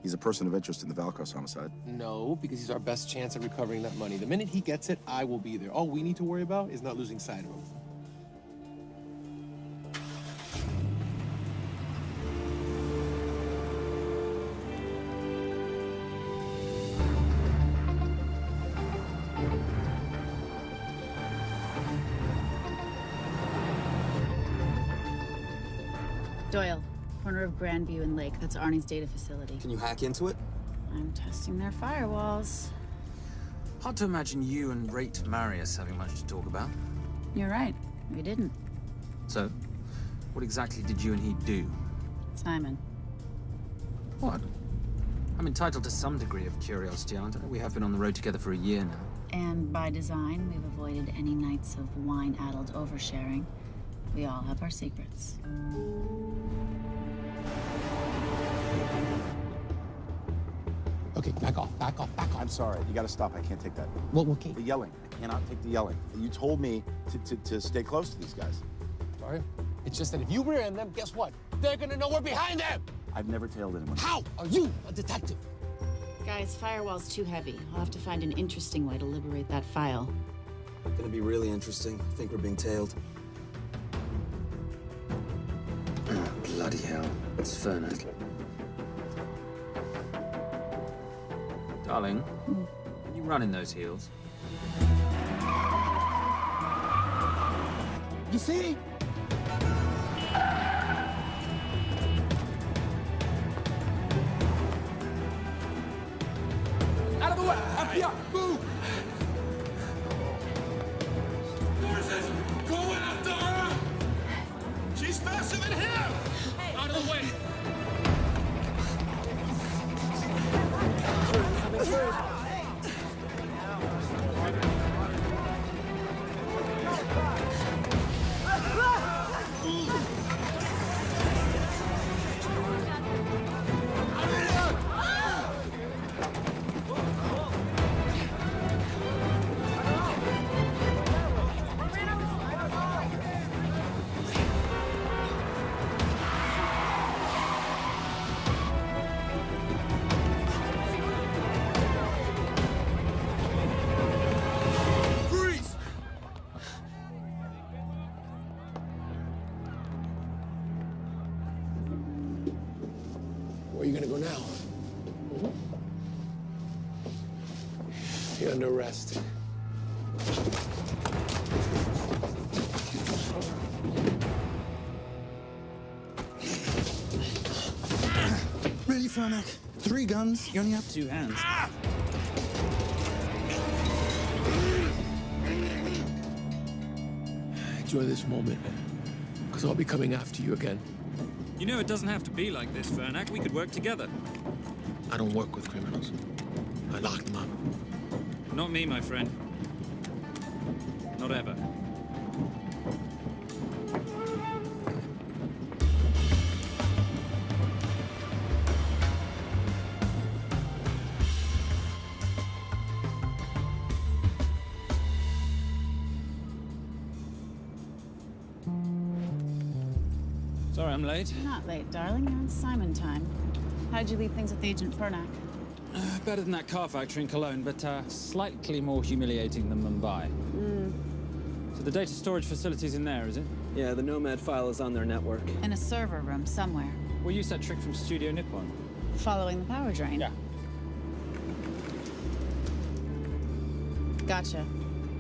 He's a person of interest in the Veilcross homicide. No, because he's our best chance at recovering that money. The minute he gets it, I will be there. All we need to worry about is not losing sight of him. Doyle, corner of Grandview and Lake. That's Arnie's data facility. Can you hack into it? I'm testing their firewalls. Hard to imagine you and Rate Marius having much to talk about. You're right. We didn't. So, what exactly did you and he do? Simon. What? I'm entitled to some degree of curiosity, aren't I? We have been on the road together for a year now. And by design, we've avoided any nights of wine-addled oversharing. We all have our secrets. Okay, back off, back off, back off. I'm sorry. You gotta stop. I can't take that. Well, okay. The yelling. I cannot take the yelling. You told me to stay close to these guys. Sorry? It's just that if you rear end them, guess what? They're gonna know we're behind them! I've never tailed anyone. How are you a detective? Guys, firewall's too heavy. I'll have to find an interesting way to liberate that file. Gonna be really interesting. I think we're being tailed. Bloody Bloody hell. It's Fernac. Darling, you running those heels? You see? Out of the way! FBI, move! Go after her! She's faster than him! Out of the way! Where are you gonna go now? You're under arrest. Ready, Fernac? 3 guns. You only have 2 hands. Enjoy this moment, because I'll be coming after you again. You know it doesn't have to be like this, Fernac. We could work together. I don't work with criminals. I lock them up. Not me, my friend. Not ever. Sorry, I'm late. Not late, darling. You're on Simon time. How'd you leave things with Agent Fernac? Better than that car factory in Cologne, but slightly more humiliating than Mumbai. So the data storage facility's in there, is it? Yeah, the Nomad file is on their network. In a server room somewhere. We'll use that trick from Studio Nippon. Following the power drain. Yeah. Gotcha.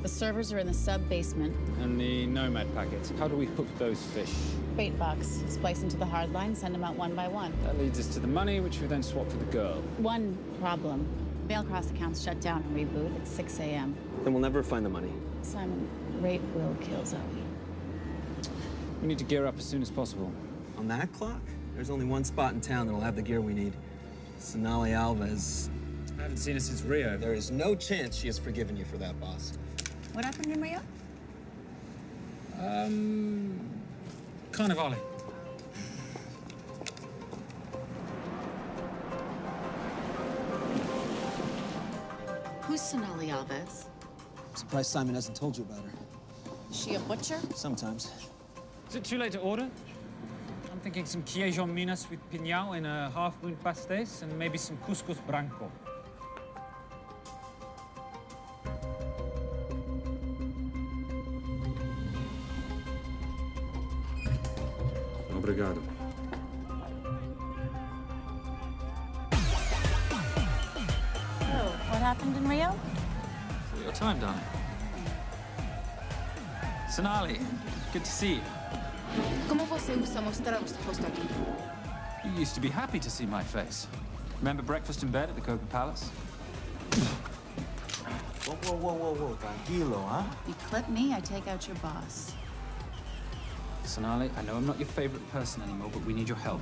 The servers are in the sub-basement. And the Nomad packets. How do we hook those fish? Bait box. Splice into the hard line, send them out one by one. That leads us to the money, which we then swap for the girl. One problem. Bailcross accounts shut down and reboot at 6 a.m. Then we'll never find the money. Simon, rape will kill Zoe. We need to gear up as soon as possible. On that clock? There's only one spot in town that'll have the gear we need. Sonali Alves. I haven't seen her since Rio. There is no chance she has forgiven you for that, boss. What happened in Rio? Carnivale. Who's Sonali Alves? Surprised Simon hasn't told you about her. Is she a butcher? Sometimes. Is it too late to order? I'm thinking some queijo minas with piñao in a half-moon pastéis and maybe some couscous branco. Obrigado. Oh, what happened in Rio? For your time, darling. Sonali, good to see you. Como você usa mostrar o rosto aqui? You used to be happy to see my face. Remember breakfast in bed at the Coca Palace? Whoa. Tranquilo, huh? You clip me, I take out your boss. Sonali, I know I'm not your favorite person anymore, but we need your help.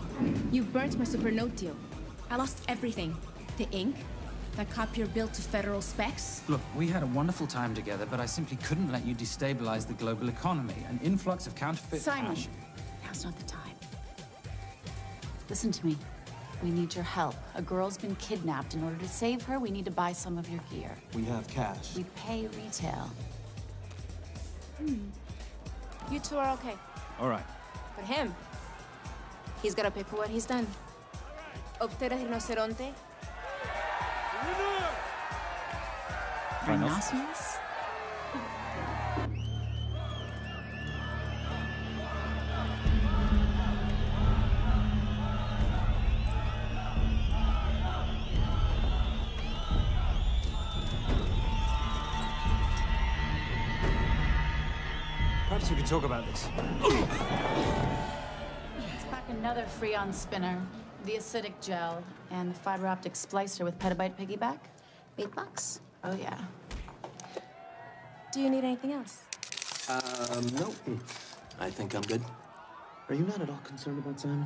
You burnt my Supernote deal. I lost everything. The ink, that copier built to federal specs. Look, we had a wonderful time together, but I simply couldn't let you destabilize the global economy. An influx of counterfeit Simon, cash. now's not the time. Listen to me. We need your help. A girl's been kidnapped. In order to save her, we need to buy some of your gear. We have cash. We pay retail. You two are okay. All right. But him, he's gotta pay for what he's done. Obter el rinoceronte. Rhinoceros? Perhaps we could talk about this. Let's pack another Freon spinner, the acidic gel, and the fiber optic splicer with petabyte piggyback. $8. Oh, yeah. Do you need anything else? No. I think I'm good. Are you not at all concerned about Simon?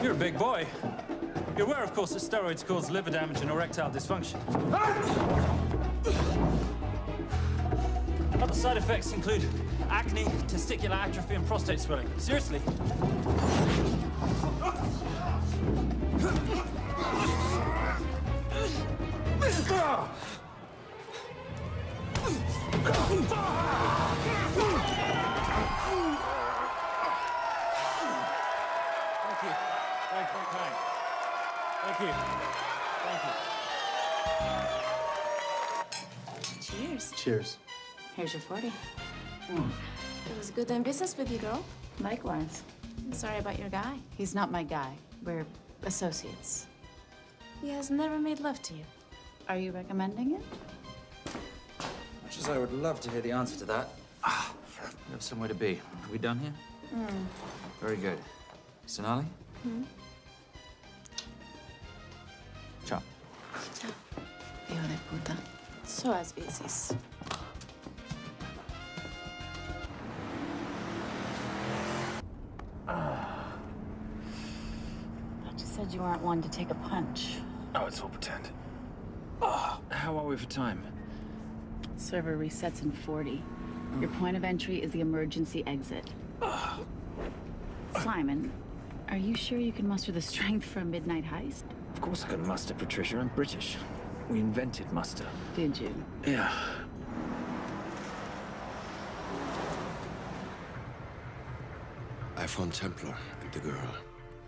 You're a big boy. You're aware, of course, that steroids cause liver damage and erectile dysfunction. Other side effects include acne, testicular atrophy, and prostate swelling. Seriously. Thank you. Cheers. Cheers. Here's your 40. It was good doing business with you, girl. Likewise. I'm sorry about your guy. He's not my guy. We're associates. He has never made love to you. Are you recommending it? Much as I would love to hear the answer to that. We have somewhere to be. Are we done here? Very good. Sonali? Ciao. Ciao. Hijo de puta. So as veces. You said you weren't one to take a punch. Oh, it's all pretend. How are we for time? Server resets in 40. Your point of entry is the emergency exit. Simon, are you sure you can muster the strength for a midnight heist? Of course I can muster, Patricia. I'm British. We invented muster. Did you? Yeah. I found Templar and the girl.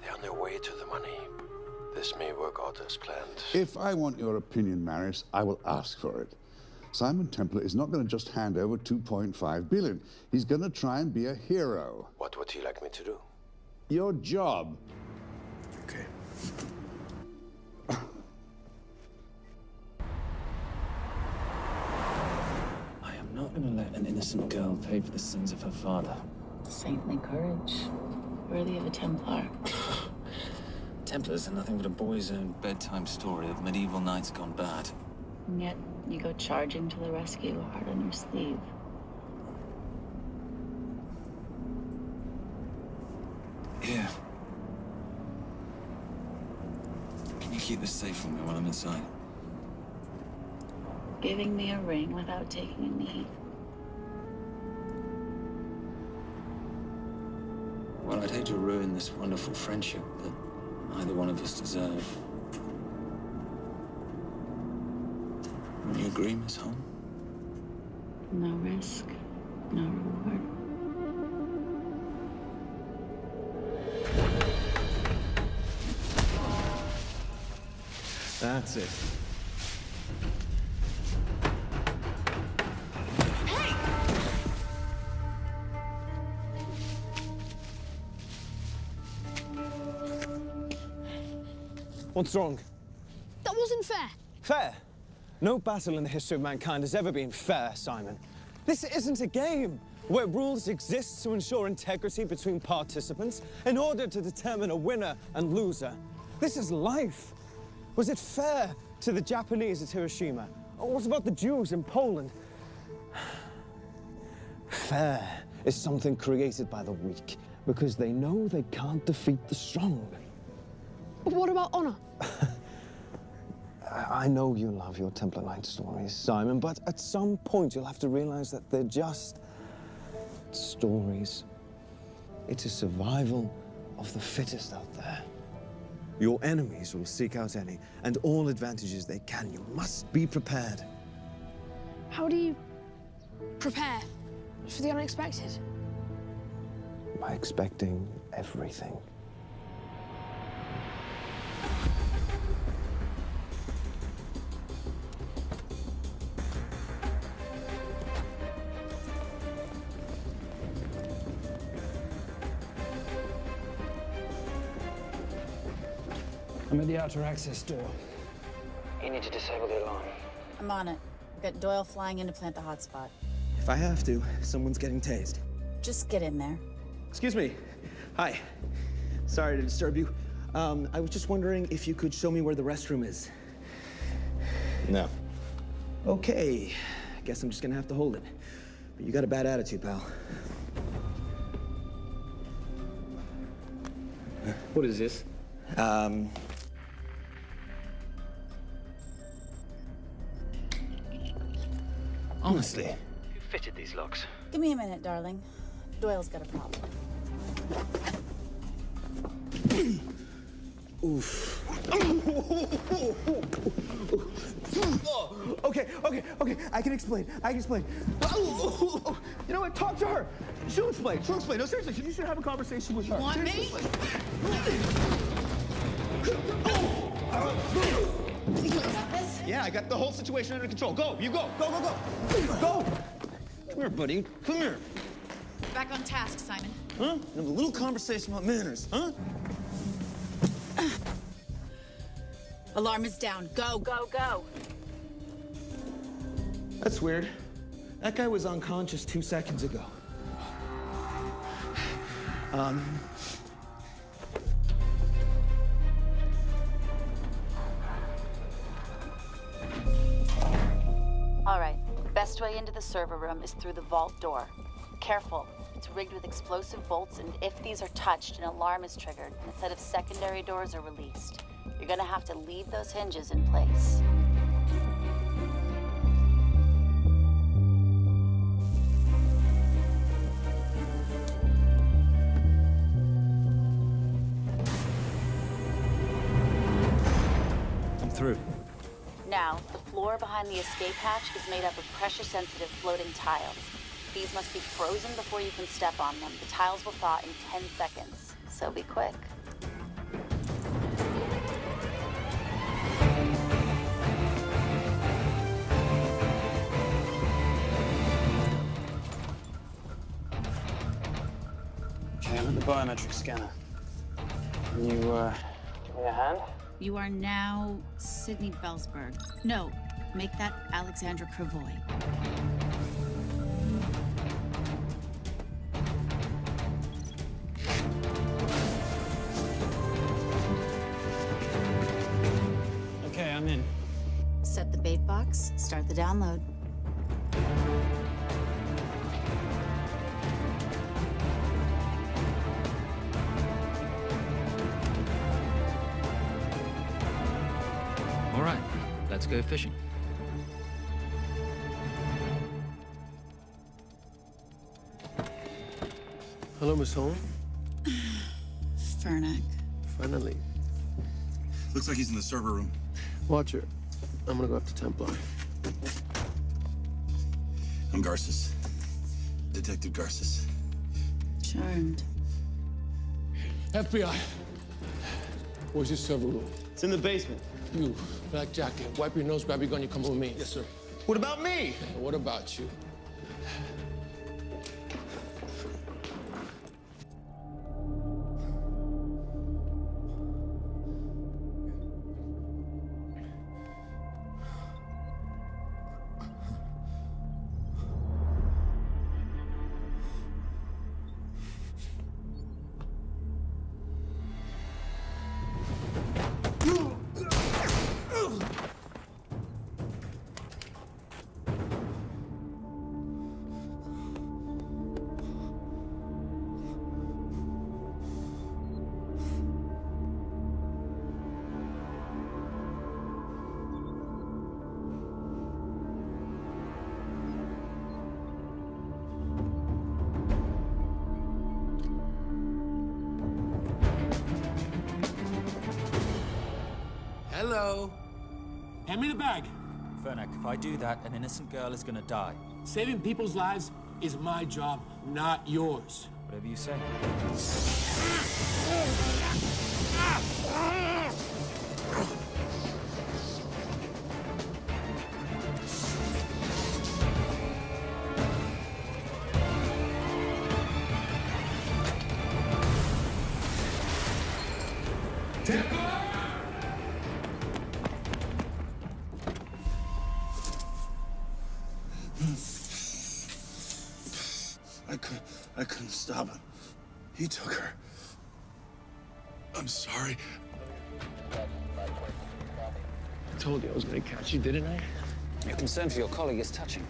They're on their way to the money. This may work out as planned. If I want your opinion, Maris, I will ask for it. Simon Templar is not going to just hand over 2.5 billion. He's going to try and be a hero. What would he like me to do? Your job. Okay. I am not going to let an innocent girl pay for the sins of her father. Saintly courage. Worthy of a Templar. Templars are nothing but a boy's own bedtime story of medieval knights gone bad. And yet, you go charging to the rescue, heart on your sleeve. Here. Can you keep this safe from me while I'm inside? Giving me a ring without taking a knee. Well, I'd hate to ruin this wonderful friendship that neither one of us deserve. Will you agree, Miss Holm? No risk, no reward. That's it. What's wrong? That wasn't fair. Fair? No battle in the history of mankind has ever been fair, Simon. This isn't a game where rules exist to ensure integrity between participants in order to determine a winner and loser. This is life. Was it fair to the Japanese at Hiroshima? Or what about the Jews in Poland? Fair is something created by the weak because they know they can't defeat the strong. But what about honor? I know you love your Templar Knight stories, Simon, but at some point you'll have to realize that they're just stories. It is survival of the fittest out there. Your enemies will seek out any and all advantages they can. You must be prepared. How do you prepare for the unexpected? By expecting everything. I'm at the outer access door. You need to disable the alarm. I'm on it. We've got Doyle flying in to plant the hotspot. If I have to, someone's getting tased. Just get in there. Excuse me. Hi. Sorry to disturb you. I was just wondering if you could show me where the restroom is. No. Okay. Guess I'm just gonna have to hold it. But you got a bad attitude, pal. What is this? Honestly. Who fitted these locks? Give me a minute, darling. Doyle's got a problem. Oof. Okay. I can explain. You know what? Talk to her. She'll explain. No, seriously, you should have a conversation with her. You want me? Yeah, I got the whole situation under control. Go, you go. Go. Go. Come here, buddy. Come here. Back on task, Simon. Huh? Have a little conversation about manners, huh? Alarm is down. Go. That's weird. That guy was unconscious 2 seconds ago. All right. Best way into the server room is through the vault door. Careful. It's rigged with explosive bolts, and if these are touched, an alarm is triggered, and a set of secondary doors are released. You're gonna have to leave those hinges in place. I'm through. Now, the floor behind the escape hatch is made up of pressure-sensitive floating tiles. These must be frozen before you can step on them. The tiles will thaw in 10 seconds, so be quick. Okay, I'm at the biometric scanner. Can you, give me a hand? You are now Sydney Bellsberg. No, make that Alexandra Cravoy. Okay, I'm in. Set the bait box, start the download. All right, let's go fishing. Hello, Miss Holm. Fernac. Finally. Looks like he's in the server room. Watcher, I'm gonna go after Templar. I'm Garces. Detective Garces. Charmed. FBI. Where's your server room? It's in the basement. You, black jacket, wipe your nose, grab your gun, you come with me. Yes, sir. What about me? What about you? Hello. Hand me the bag. Fernac, if I do that, an innocent girl is gonna die. Saving people's lives is my job, not yours. Whatever you say. I couldn't stop him. He took her. I'm sorry. I told you I was gonna catch you, didn't I? Your concern for your colleague is touching.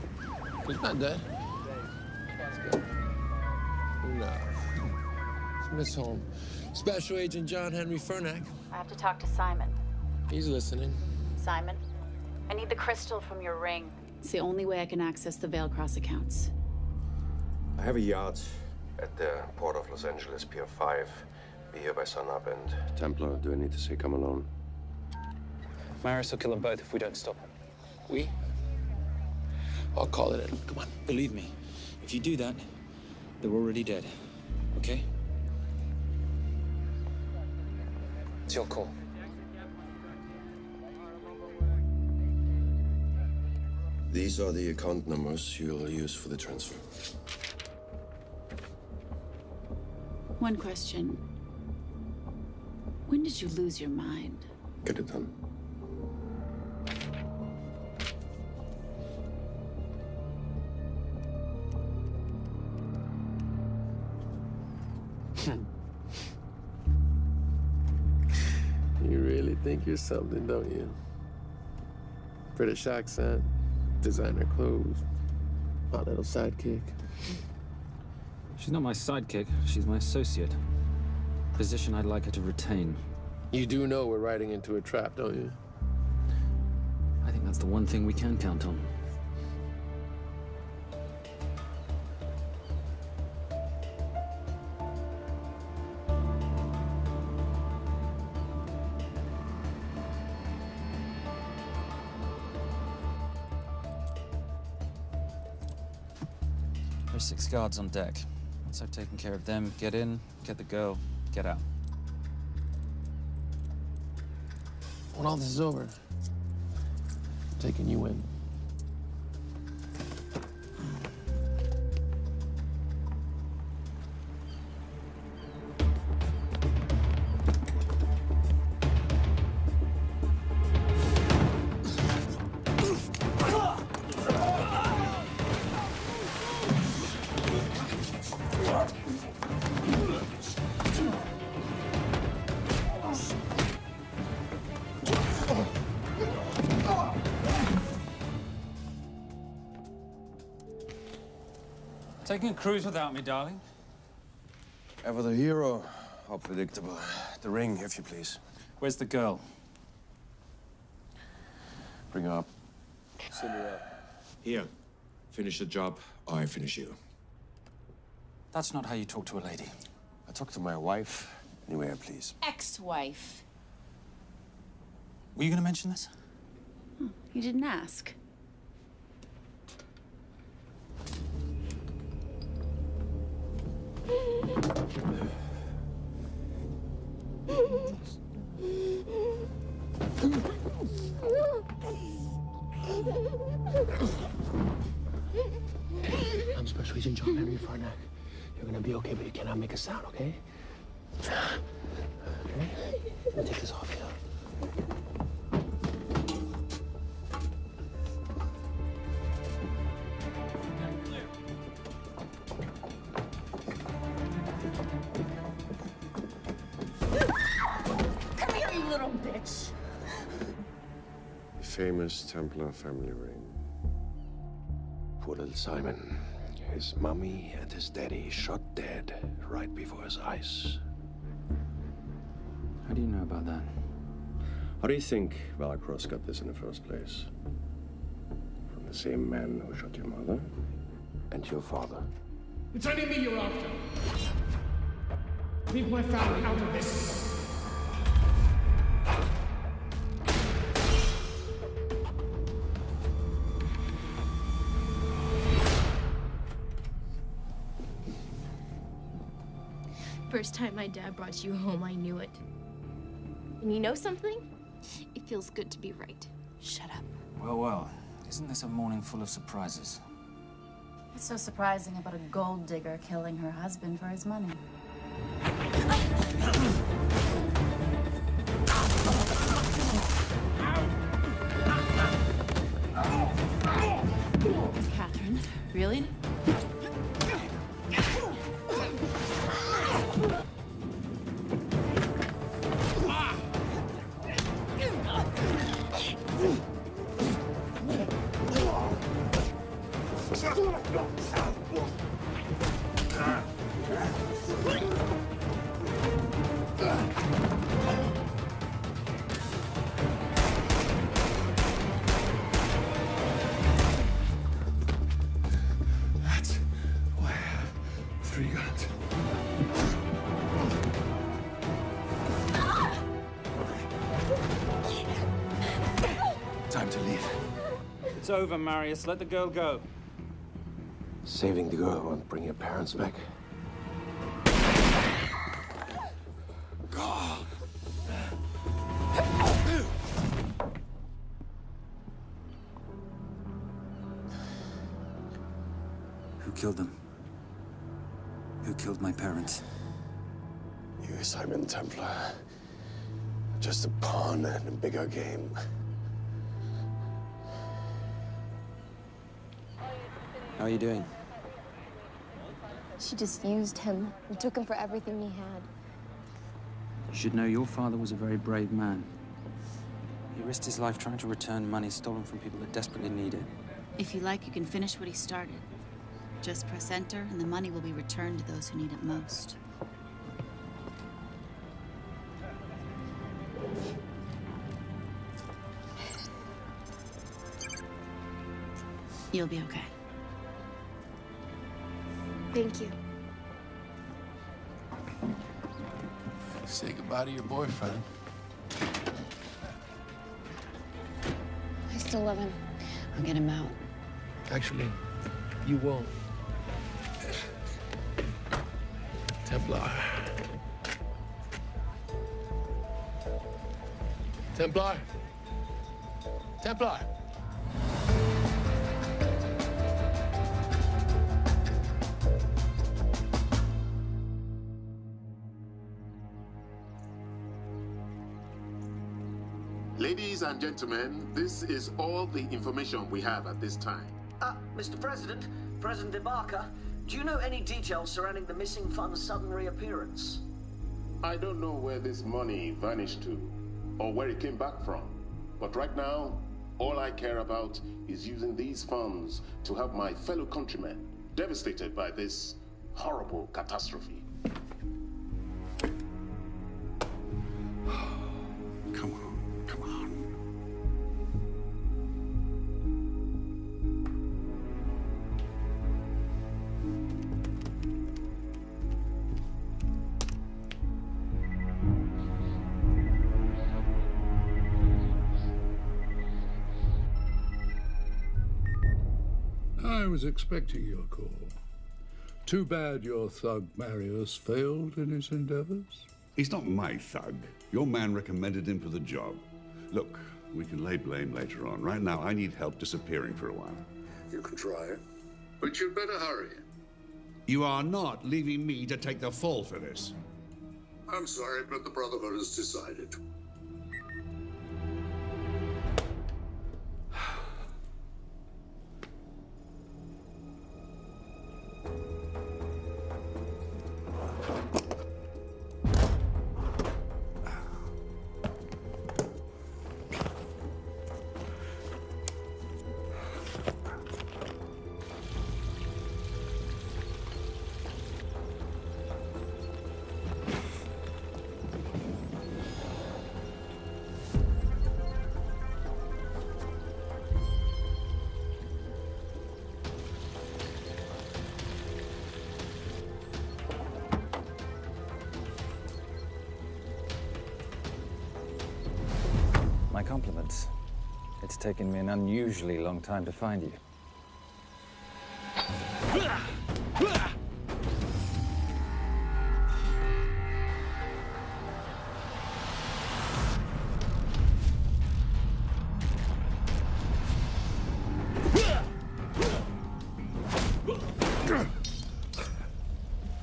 He's not dead. No. It's Miss Holmes. Special Agent John Henry Fernack. I have to talk to Simon. He's listening. Simon, I need the crystal from your ring. It's the only way I can access the Veilcross accounts. I have a yacht at the port of Los Angeles, Pier 5. Be here by sunup, and Templar, do I need to say come alone? Maris will kill them both if we don't stop him. We? I'll call it in. Come on. Believe me, if you do that, they're already dead. Okay? It's your call. These are the account numbers you'll use for the transfer. One question. When did you lose your mind? Get it done. You really think you're something, don't you? British accent, designer clothes, my little sidekick. She's not my sidekick. She's my associate. Position I'd like her to retain. You do know we're riding into a trap, don't you? I think that's the one thing we can count on. There's 6 guards on deck. Once I've taken care of them, get in, get the girl, get out. When all this is over, I'm taking you in. Taking a cruise without me, darling? Ever the hero? How predictable. The ring, if you please. Where's the girl? Bring her up. Send her up. Here. Finish the job, or I finish you. That's not how you talk to a lady. I talk to my wife anywhere, please. Ex-wife. Were you gonna mention this? You didn't ask. I'm Special Agent John Henry Fernack. You're gonna be okay, but you cannot make a sound, okay? Okay? Let me take this off you. Come here, you little bitch. The famous Templar family ring. Poor little Simon. His mummy and his daddy shot dead right before his eyes. How do you know about that? How do you think Veilcross got this in the first place? From the same man who shot your mother and your father. It's only me you're after. Leave my family out of this. First time my dad brought you home, I knew it. And you know something? It feels good to be right. Shut up. Well, well. Isn't this a morning full of surprises? What's so surprising about a gold digger killing her husband for his money? Catherine, really? It's over, Marius. Let the girl go. Saving the girl won't bring your parents back. God. Who killed them? Who killed my parents? You, Simon Templar. Just a pawn in a bigger game. How are you doing? She just used him and took him for everything he had. You should know your father was a very brave man. He risked his life trying to return money stolen from people that desperately need it. If you like, you can finish what he started. Just press enter, and the money will be returned to those who need it most. You'll be okay. Thank you. Say goodbye to your boyfriend. I still love him. I'll get him out. Actually, you won't. Templar. Templar. Templar. Ladies and gentlemen, this is all the information we have at this time. Mr. President, President Ibaka, do you know any details surrounding the missing fund's sudden reappearance? I don't know where this money vanished to, or where it came back from. But right now, all I care about is using these funds to help my fellow countrymen devastated by this horrible catastrophe. Come on, come on. I was expecting your call. Too bad your thug Marius failed in his endeavors. He's not my thug. Your man recommended him for the job. Look, we can lay blame later on. Right now, I need help disappearing for a while. You can try it, but you'd better hurry. You are not leaving me to take the fall for this. I'm sorry, but the Brotherhood has decided. My compliments. It's taken me an unusually long time to find you.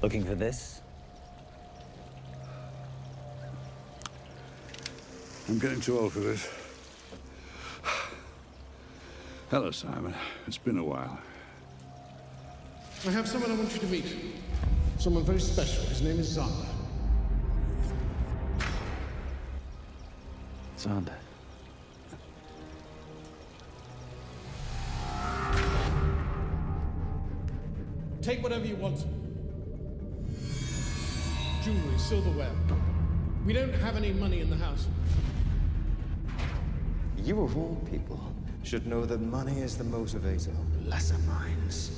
Looking for this? I'm getting too old for this. Hello, Simon. It's been a while. I have someone I want you to meet. Someone very special. His name is Xander. Xander. Take whatever you want. Jewelry, silverware. We don't have any money in the house. You of all people should know that money is the motivator of lesser minds.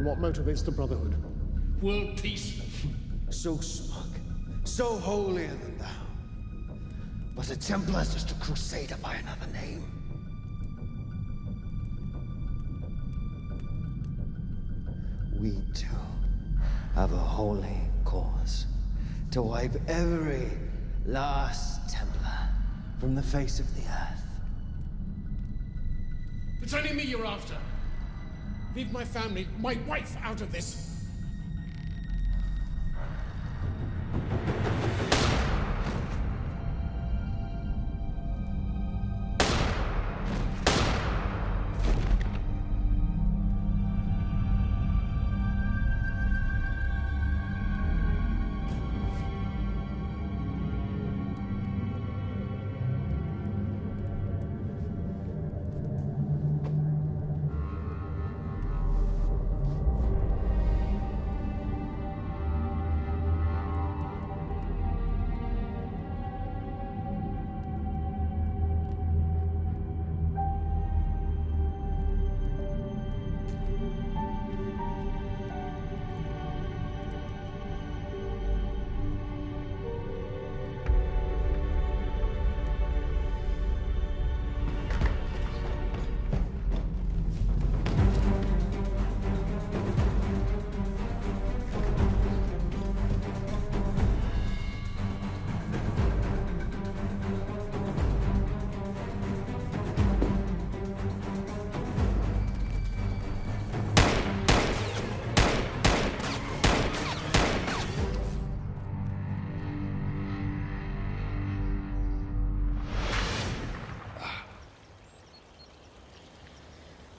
What motivates the Brotherhood? World peace. So smug. so holier than thou. But a Templar's just a crusader by another name. We too have a holy cause to wipe every last Templar from the face of the earth. It's only me you're after. Leave my family, my wife, out of this.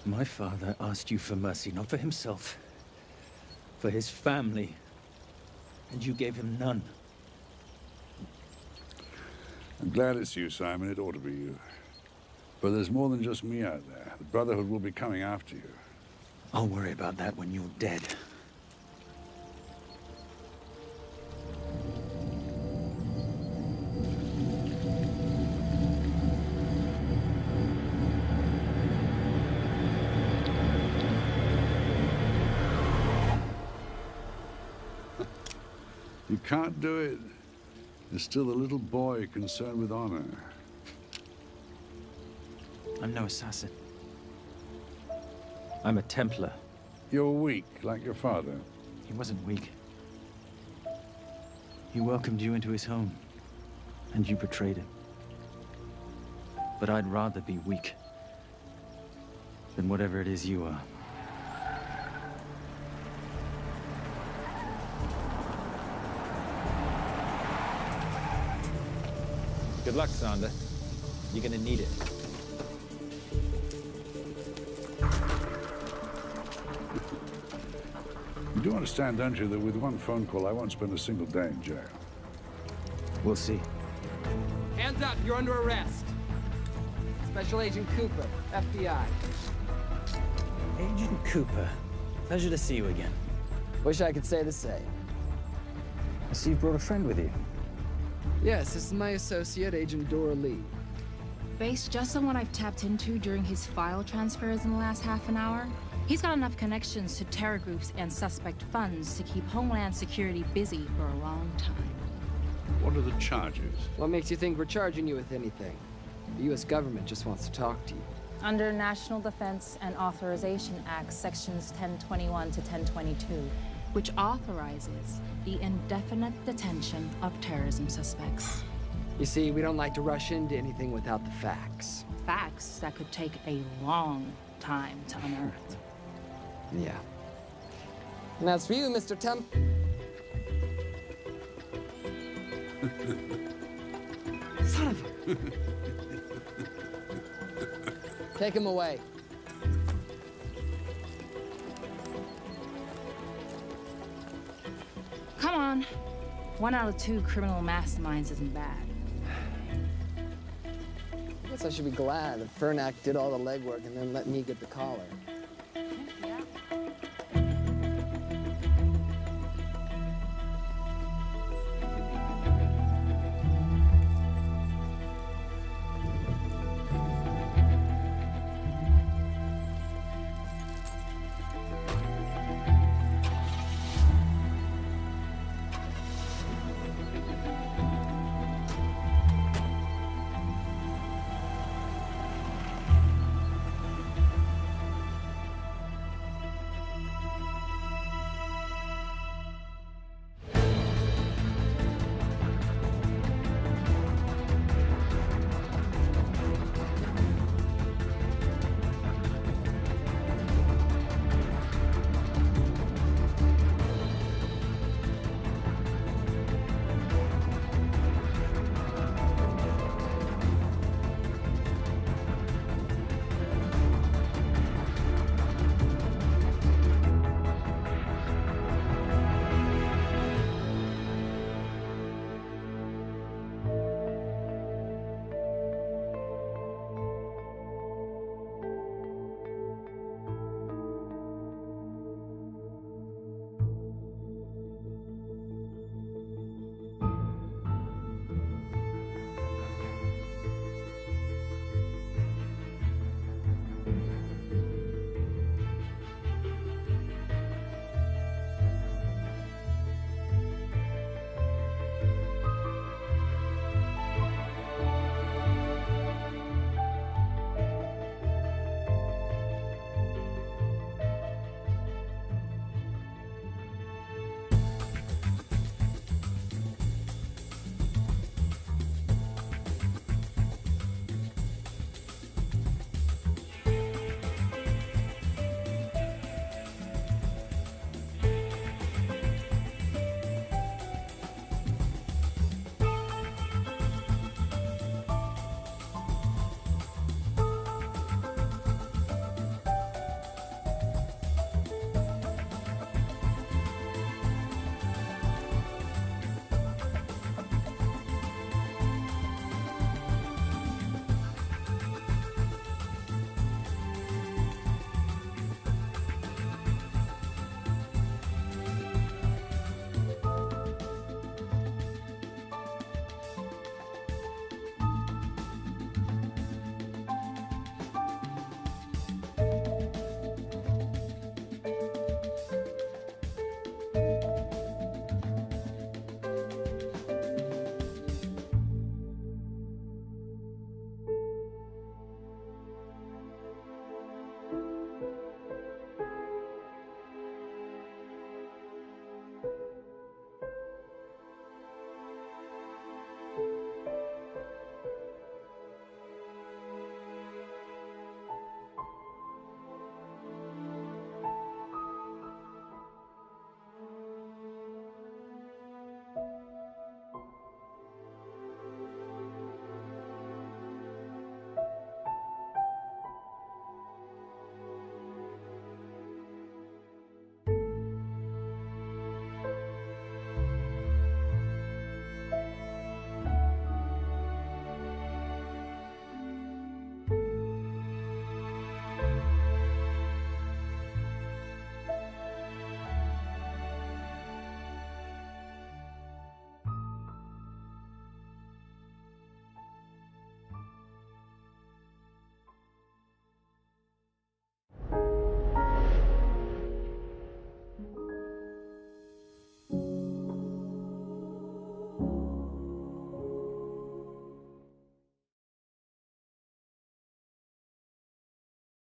My father asked you for mercy, not for himself, for his family, and you gave him none. I'm glad it's you, Simon. It ought to be you. But there's more than just me out there. The Brotherhood will be coming after you. I'll worry about that when you're dead. You can't do it. You're still a little boy concerned with honor. I'm no assassin. I'm a Templar. You're weak, like your father. He wasn't weak. He welcomed you into his home, and you betrayed him. But I'd rather be weak than whatever it is you are. Good luck, Sander. You're gonna need it. You do understand, don't you, that with one phone call, I won't spend a single day in jail. We'll see. Hands up, you're under arrest. Special Agent Cooper, FBI. Agent Cooper, pleasure to see you again. Wish I could say the same. I see you brought a friend with you. Yes, this is my associate, Agent Dora Lee. Based just on what I've tapped into during his file transfers in the last half an hour, he's got enough connections to terror groups and suspect funds to keep Homeland Security busy for a long time. What are the charges? What makes you think we're charging you with anything? The U.S. government just wants to talk to you. Under National Defense and Authorization Act, Sections 1021 to 1022, which authorizes the indefinite detention of terrorism suspects. You see, we don't like to rush into anything without the facts. Facts that could take a long time to unearth. Yeah. And as for you, Mr. Temp... Son of a... Take him away. Come on. 1 out of 2 criminal masterminds isn't bad. I guess I should be glad that Fernak did all the legwork and then let me get the collar.